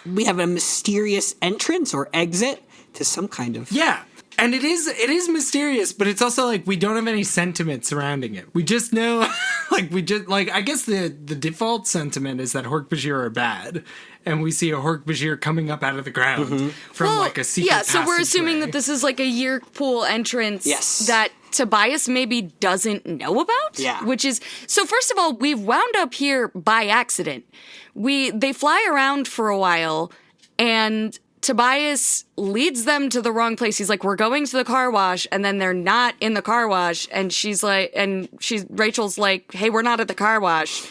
We have a mysterious entrance or exit to some kind of... Yeah. And it is mysterious, but it's also like we don't have any sentiment surrounding it. We just know, I guess the default sentiment is that Hork-Bajir are bad, and we see a Hork-Bajir coming up out of the ground from like a secret Yeah, so we're assuming passageway. that this is like a Yerk pool entrance that Tobias maybe doesn't know about. Yeah. Which is, so first of all, we've wound up here by accident. They fly around for a while, and Tobias leads them to the wrong place. He's like, we're going to the car wash, and then they're not in the car wash, and Rachel's like, hey, we're not at the car wash.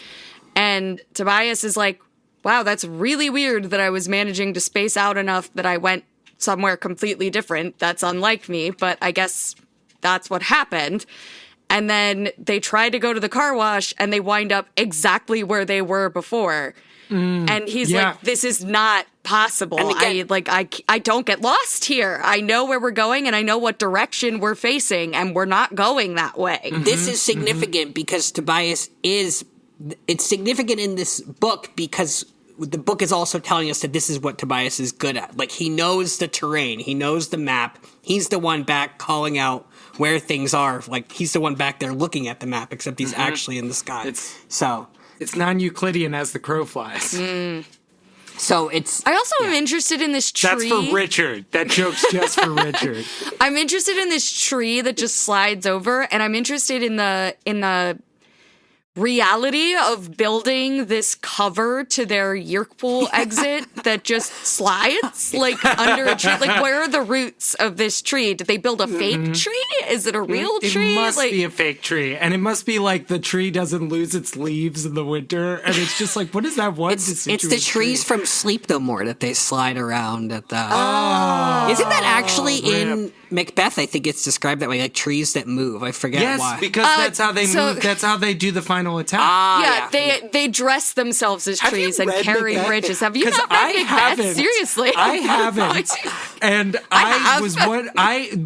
And Tobias is like, wow, that's really weird that I was managing to space out enough that I went somewhere completely different. That's unlike me, but I guess that's what happened. And then they try to go to the car wash, and they wind up exactly where they were before. And he's like, this is not possible. And again, I don't get lost here. I know where we're going, and I know what direction we're facing, and we're not going that way. This is significant because Tobias is it's significant in this book because the book is also telling us that this is what Tobias is good at. Like, he knows the terrain. He knows the map. He's the one back calling out where things are. Like, he's the one back there looking at the map, except he's actually in the sky. It's non-Euclidean as the crow flies. So it's... I also am interested in this tree. That's for Richard. That joke's just for Richard. I'm interested in this tree that just slides over, and I'm interested in the reality of building this cover to their Yerkpool exit that just slides like under a tree. Like, where are the roots of this tree? Did they build a fake tree? Is it a real tree? It must be a fake tree, and it must be like the tree doesn't lose its leaves in the winter, and it's just like, what is that one? It's the trees from Sleep No More that they slide around at the. Isn't that actually in Macbeth? I think it's described that way, like trees that move. I forget why. Yes, because that's how they move. That's how they do the final attack. They dress themselves as trees and carry Macbeth? bridges. Have you not read Macbeth? Seriously, I haven't. And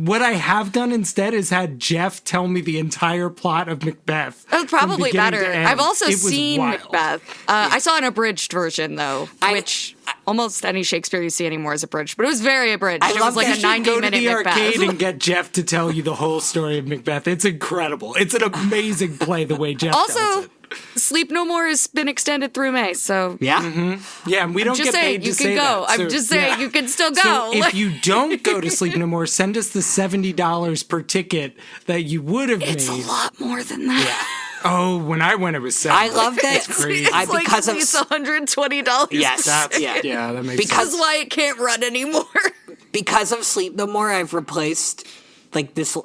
what I have done instead is had Jeff tell me the entire plot of Macbeth. Oh, probably better. I've also seen wild. Macbeth. I saw an abridged version though, which almost any Shakespeare you see anymore is abridged, but it was very abridged. It was like a 90-minute go to the Macbeth. arcade and get Jeff to tell you the whole story of Macbeth. It's incredible. It's an amazing play the way Jeff tells it. Sleep No More has been extended through May, so Yeah? Yeah, and we don't get paid to say go. that. I'm just saying you can still go. So if you don't go to Sleep No More, send us the $70 per ticket that you would have made. It's a lot more than that. Oh, when I went, it was $70. I love that. It's crazy. It's like because at of least $120. Yes. Yeah, that makes That's sense. why it can't run anymore. Because of Sleep No More, I've replaced like this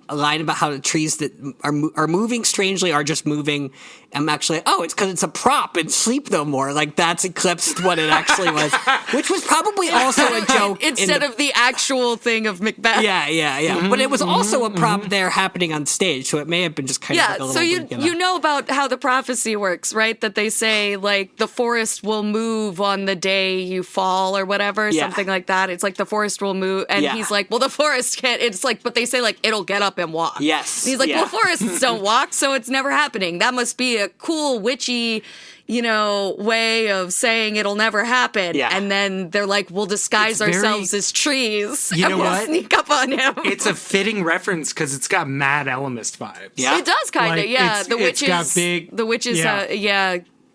line about how the trees that are moving strangely are just moving. I'm actually, it's because it's a prop in Sleep No More. Like, that's eclipsed what it actually was, which was probably also a joke Instead of the actual thing of Macbeth. Yeah. Mm-hmm, but it was also a prop there happening on stage, so it may have been just kind of like a little. So you know about how the prophecy works, right? That they say like the forest will move on the day you fall or whatever, something like that. It's like the forest will move, and he's like, well, the forest can't. It's like, but they say like it'll get up and walk. Yes. And he's like, well, forests don't walk, so it's never happening. That must be a cool witchy, way of saying it'll never happen. Yeah. And then they're like, we'll disguise ourselves as trees. You know and we'll what? sneak up on him. It's a fitting reference because it's got Mad Elemist vibes. Yeah. It does kind of, Like, The it's witches, got big- the witches,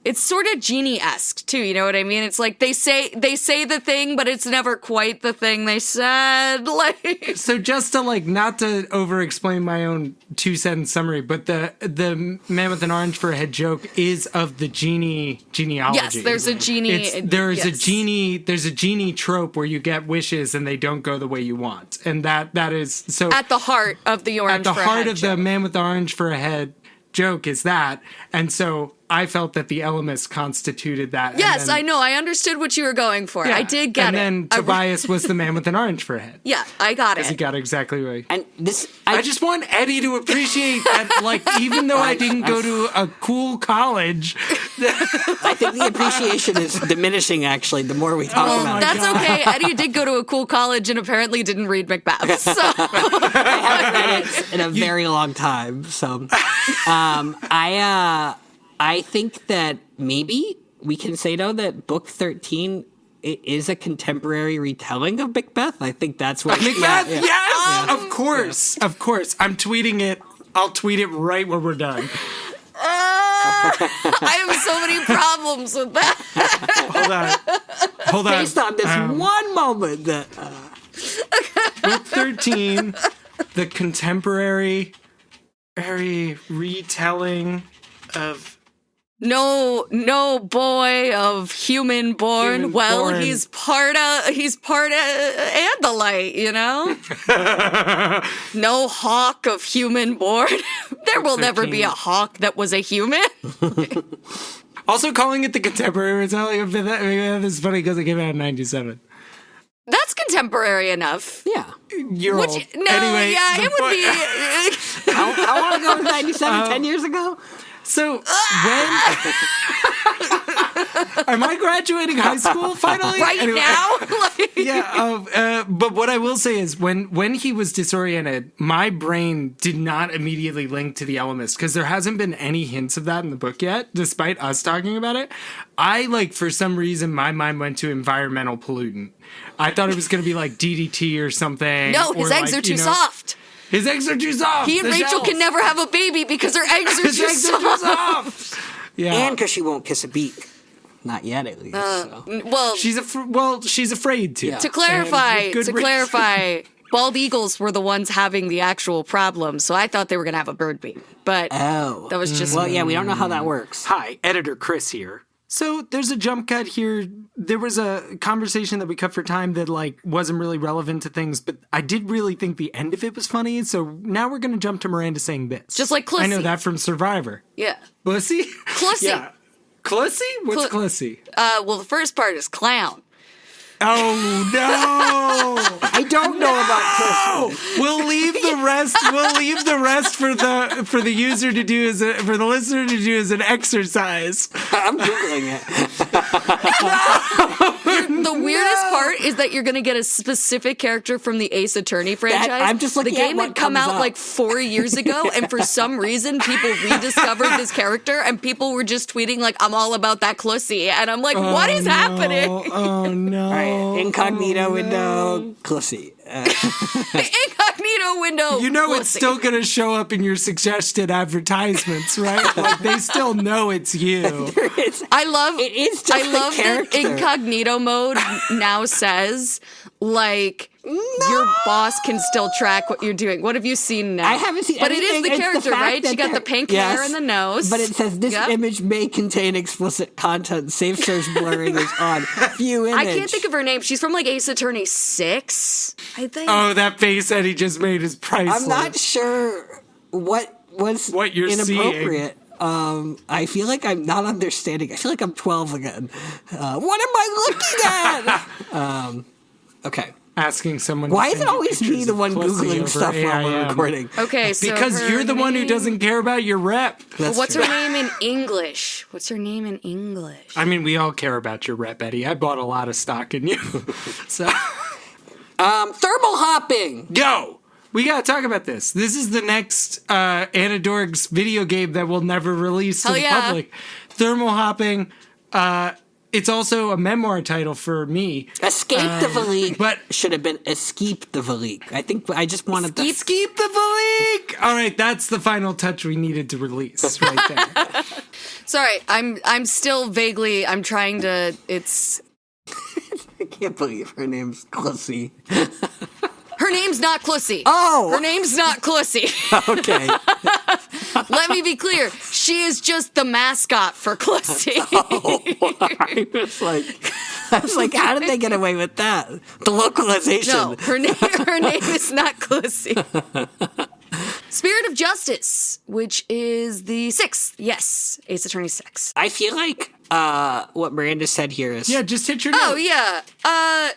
It's sort of genie-esque too, you know what I mean? It's like they say the thing, but it's never quite the thing they said. Like, So just to not to over-explain my own 2-sentence summary, but the man with an orange for a head joke is of the genealogy. yes, there's a genie. There's a genie trope where you get wishes and they don't go the way you want, and that is so at the heart of the orange. at the for a heart head of joke. the man with the orange for a head joke is that, and so I felt that the Ellimist constituted that. Yes, I know. I understood what you were going for. I did get and it. And then Tobias was the man with an orange for a head. Yeah, I got it. He got exactly right. And this, I just want Eddie to appreciate that, even though I didn't go to a cool college. I think the appreciation is diminishing, actually, the more we talk about it. That's okay. Eddie did go to a cool college and apparently didn't read Macbeth. So I haven't read it in a very long time. So I think that maybe we can say, though, that Book 13 is a contemporary retelling of Macbeth. I think that's what... Macbeth, yes! Of course. I'm tweeting it. I'll tweet it right when we're done. I have so many problems with that. Hold on. Based on this one moment that... Book 13, the contemporary retelling of... No boy of human born. Human well, born. he's part Andalite, No hawk of human born. There will never be a hawk that was a human. Also calling it the contemporary retelling of that is funny because it came out in 97. That's contemporary enough. Yeah. You're old. No, Anyway, yeah, it would be. How long ago was 97? 10 years ago? So Am I graduating high school finally? Right Anyway. now? Like, Yeah, but what I will say is when he was disoriented, my brain did not immediately link to the elements because there hasn't been any hints of that in the book yet, despite us talking about it. For some reason, my mind went to environmental pollutant. I thought it was going to be like DDT or something. no, his or eggs are too soft. His eggs are too soft. He and The Rachel shells. can never have a baby because her eggs are His too eggs are too soft. soft. Yeah. And because she won't kiss a beak. Not yet, at least. So. Well, She's afraid to. Yeah. to clarify, And with good reason. bald eagles were the ones having the actual problem, so I thought they were going to have a bird baby. But Oh. that was just Well, yeah, we don't know how that works. Hi, Editor Chris here. So there's a jump cut here. There was a conversation that we cut for time that wasn't really relevant to things, but I did really think the end of it was funny. So now we're going to jump to Miranda saying this. Just like Clussy. I know that from Survivor. yeah. Clussy? Clussy. Yeah. Clussy? What's Clussy? Well, the first part is clown. Oh no! I don't know about Chris. We'll leave the rest. We'll leave the rest for the user to do for the listener to do as an exercise. I'm Googling it. The weirdest part is that you're going to get a specific character from the Ace Attorney franchise. I'm just looking the at game what had come comes out up. 4 years ago, and for some reason, people rediscovered this character, and people were just tweeting I'm all about that Clussy, and I'm like, what is happening? Oh no! All right, incognito window, Clussy. Incognito window. You know it's Clussy. still going to show up in your suggested advertisements, right? They still know it's you. I love It is just I a love that character. incognito mode now says your boss can still track what you're doing. What have you seen now? I haven't seen but it is anything. the It's character, fact right? that She got the they're- pink Yes, hair and the nose. But it says this Yep. image may contain explicit content. Safe search blurring is on. View image. I can't think of her name. She's from Ace Attorney 6, I think. Oh, that face that he just made is priceless. I'm not sure what was What you're inappropriate. I feel like I'm not understanding. I feel like I'm 12 again. What am I looking at? Okay. Asking someone. Why to is send it you always me pictures the of one Clussy Googling over stuff while we're AIM? recording? Okay, so Because her you're the one who name- doesn't care about your rep. What's true. her name in English? What's her name in English? I mean, we all care about your rep, Eddie. I bought a lot of stock in you. So, Thermal hopping. go! We gotta talk about this. This is the next Anidorks video game that we'll never release to Hell the yeah. public. Thermal hopping. It's also a memoir title for me. Escape the Valik. but- should have been Escape the Valik. I think I just wanted to. Keep the Valik! All right, that's the final touch we needed to release right there. Sorry, I'm still vaguely. I'm trying to. It's I can't believe her name's Clussy. her name's not Clussy. Oh! her name's not Clussy. Okay. Let me be clear. She is just the mascot for Clussy. I was like, how did they get away with that? The localization. No, her name is not Clussy. Spirit of Justice, which is the 6th. Yes, Ace Attorney 6. I feel like what Miranda said here is Yeah, just hit your Oh note. yeah.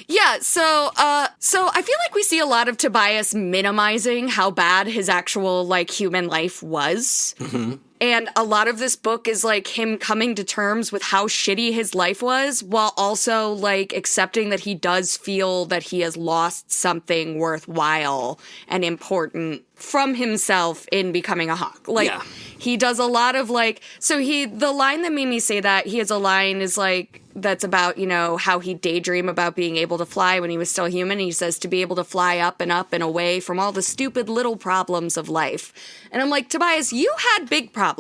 Yeah, so I feel like we see a lot of Tobias minimizing how bad his actual human life was. Mm-hmm. And a lot of this book is him coming to terms with how shitty his life was, while also accepting that he does feel that he has lost something worthwhile and important from himself in becoming a hawk. Yeah. He does a lot of the line that made me say that, he has a line is that's about, how he daydreamed about being able to fly when he was still human. He says to be able to fly up and away from all the stupid little problems of life. And I'm like, Tobias, you had big problems.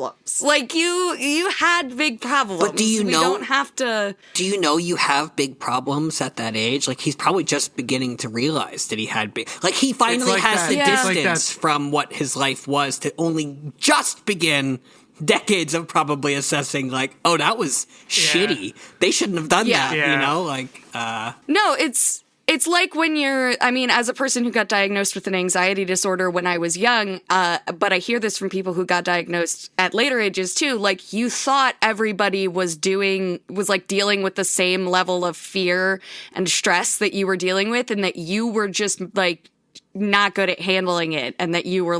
You had big problems. But do you we know- don't have to. Do you know you have big problems at that age? He's probably just beginning to realize that he had big. He finally like has that. the Yeah. It's like distance from what his life was to only just begin decades of probably assessing oh, that was shitty. They shouldn't have done Yeah. that, Yeah. No, it's like when as a person who got diagnosed with an anxiety disorder when I was young, but I hear this from people who got diagnosed at later ages too, you thought everybody was dealing with the same level of fear and stress that you were dealing with, and that you were just not good at handling it, and that you were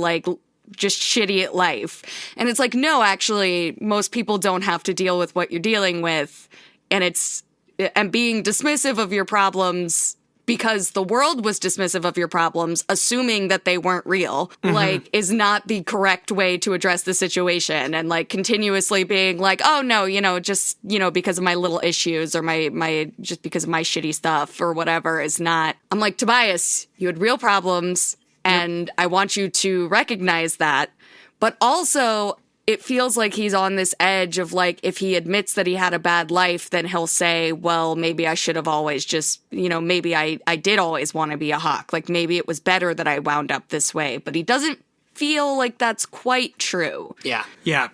just shitty at life. And it's like, no, actually, most people don't have to deal with what you're dealing with. And being dismissive of your problems because the world was dismissive of your problems, assuming that they weren't real, like, is not the correct way to address the situation. And like continuously being like, oh no, just, because of my little issues or my just because of my shitty stuff or whatever is not. I'm like, Tobias, you had real problems and I want you to recognize that. But also, it feels like he's on this edge of like, if he admits that he had a bad life, then he'll say, well, maybe I should have always just, maybe I did always want to be a hawk. Like maybe it was better that I wound up this way, but he doesn't feel like that's quite true. Yeah. Yeah.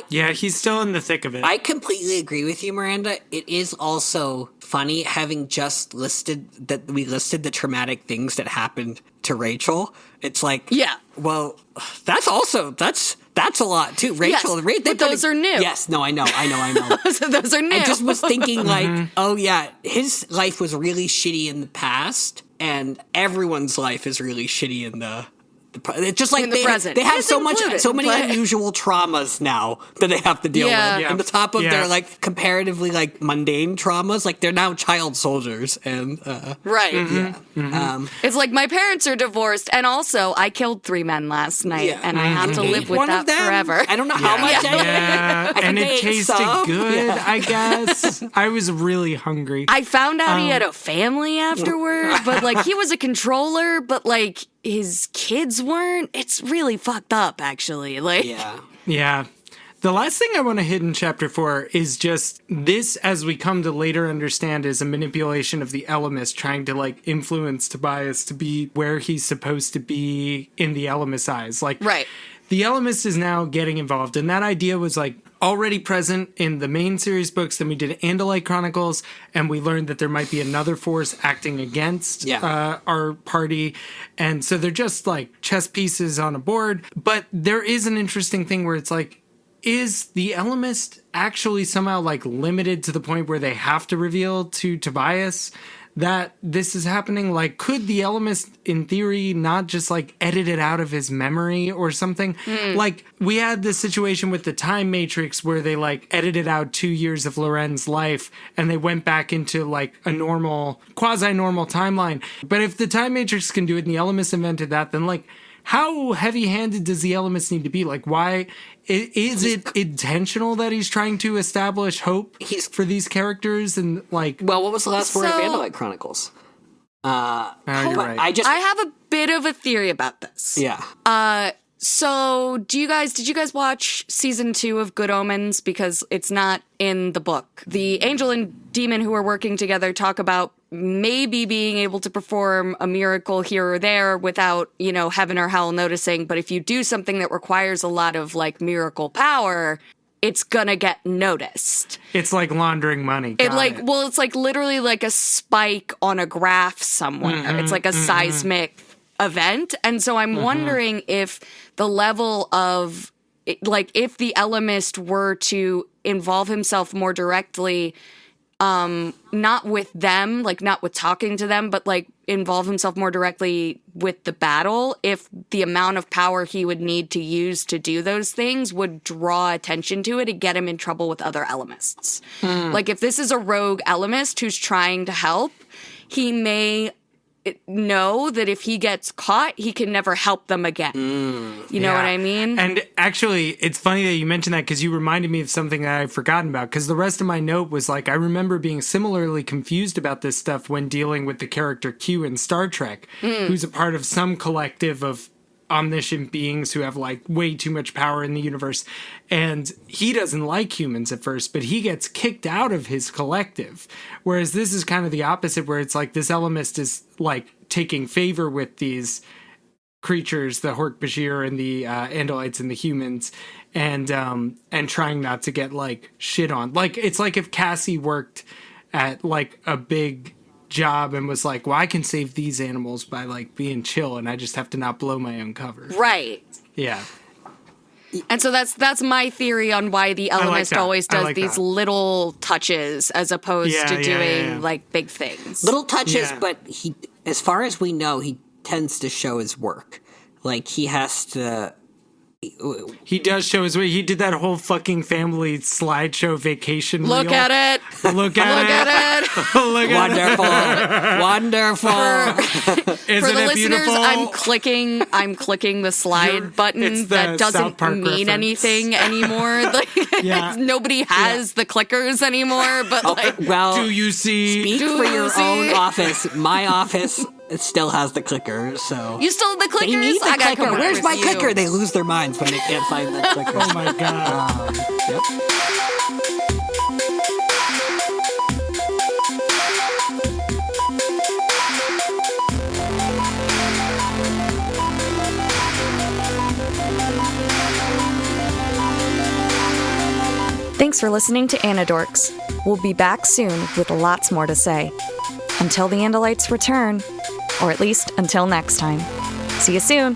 Yeah, he's still in the thick of it. I completely agree with you, Miranda. It is also funny having just listed the traumatic things that happened to Rachel. It's like, yeah, well, that's a lot too. Rachel, yes, but those are new. Yes, no, I know. So those are new. I just was thinking like, oh yeah, his life was really shitty in the past, and everyone's life is really shitty in the it's just like the present. They have so many unusual traumas now that they have to deal with. Yeah. On the top of their like comparatively like mundane traumas, like they're now child soldiers and right. It's like my parents are divorced, and also I killed 3 men last night, and I have to live with that forever. I don't know how much. And it tasted good. I guess I was really hungry. I found out he had a family afterward, but like he was a controller, but like his kids weren't. It's really fucked up, actually. Like, yeah. The last thing I want to hit in chapter 4 is just this, as we come to later understand, is a manipulation of the Ellimist trying to like influence Tobias to be where he's supposed to be in the Ellimist's eyes. Like, right. The Ellimist is now getting involved, and that idea was like already present in the main series books. Then we did Andalite Chronicles, and we learned that there might be another force acting against our party. And so they're just like chess pieces on a board. But there is an interesting thing where it's like, is the Ellimist actually somehow like limited to the point where they have to reveal to Tobias that this is happening? Like, could the Ellimist, in theory, not just like edit it out of his memory or something? Like, we had this situation with the Time Matrix where they like edited out 2 years of Loren's life and they went back into like a normal, quasi-normal timeline. But if the Time Matrix can do it and the Ellimist invented that, then like, how heavy-handed does the Ellimist need to be? Like, why is it intentional that he's trying to establish hope for these characters? And like, well, what was the last word of Andalite Chronicles? You're right. I have a bit of a theory about this. Yeah. So did you guys watch season 2 of Good Omens? Because it's not in the book. The angel and demon who are working together talk about maybe being able to perform a miracle here or there without, heaven or hell noticing. But if you do something that requires a lot of like miracle power, it's gonna get noticed. It's like laundering money. It's like literally like a spike on a graph somewhere. It's like a seismic event. And so I'm wondering if the level of, like, if the Ellimist were to involve himself more directly, not with them, like not with talking to them, but like involve himself more directly with the battle, if the amount of power he would need to use to do those things would draw attention to it and get him in trouble with other Ellimists. Like if this is a rogue Ellimist who's trying to help, he may know that if he gets caught, he can never help them again. You know what I mean? And actually, it's funny that you mentioned that because you reminded me of something that I've forgotten about. Because the rest of my note was like, I remember being similarly confused about this stuff when dealing with the character Q in Star Trek, who's a part of some collective of omniscient beings who have like way too much power in the universe. And he doesn't like humans at first, but he gets kicked out of his collective. Whereas this is kind of the opposite, where it's like this Ellimist is like taking favor with these creatures, the Hork-Bajir and the Andalites and the humans, and trying not to get like shit on. Like it's like if Cassie worked at like a big job and was like, well, I can save these animals by like being chill and I just have to not blow my own cover. Right. Yeah. And so that's my theory on why the Ellimist always does these little touches as opposed to doing like big things. Little touches, but he, as far as we know, he tends to show his work. Like, he has to... He does show his way. He did that whole fucking family slideshow vacation Look reel. at it. Look at it. Look at Wonderful. Isn't For the it listeners, beautiful? I'm clicking the slide button it's the that South doesn't Park mean reference. anything anymore. Like, Yeah. nobody has the clickers anymore. But like, Well, Do you see? speak Do for you your see? own office. My office still has the clickers, so... you still have the clickers? They need the I gotta clicker. come Where's over my to you. clicker? They lose their minds when they can't find the clicker. Oh my god. Yep. Thanks for listening to Anidorks. We'll be back soon with lots more to say. Until the Andalites return, or at least until next time. See you soon.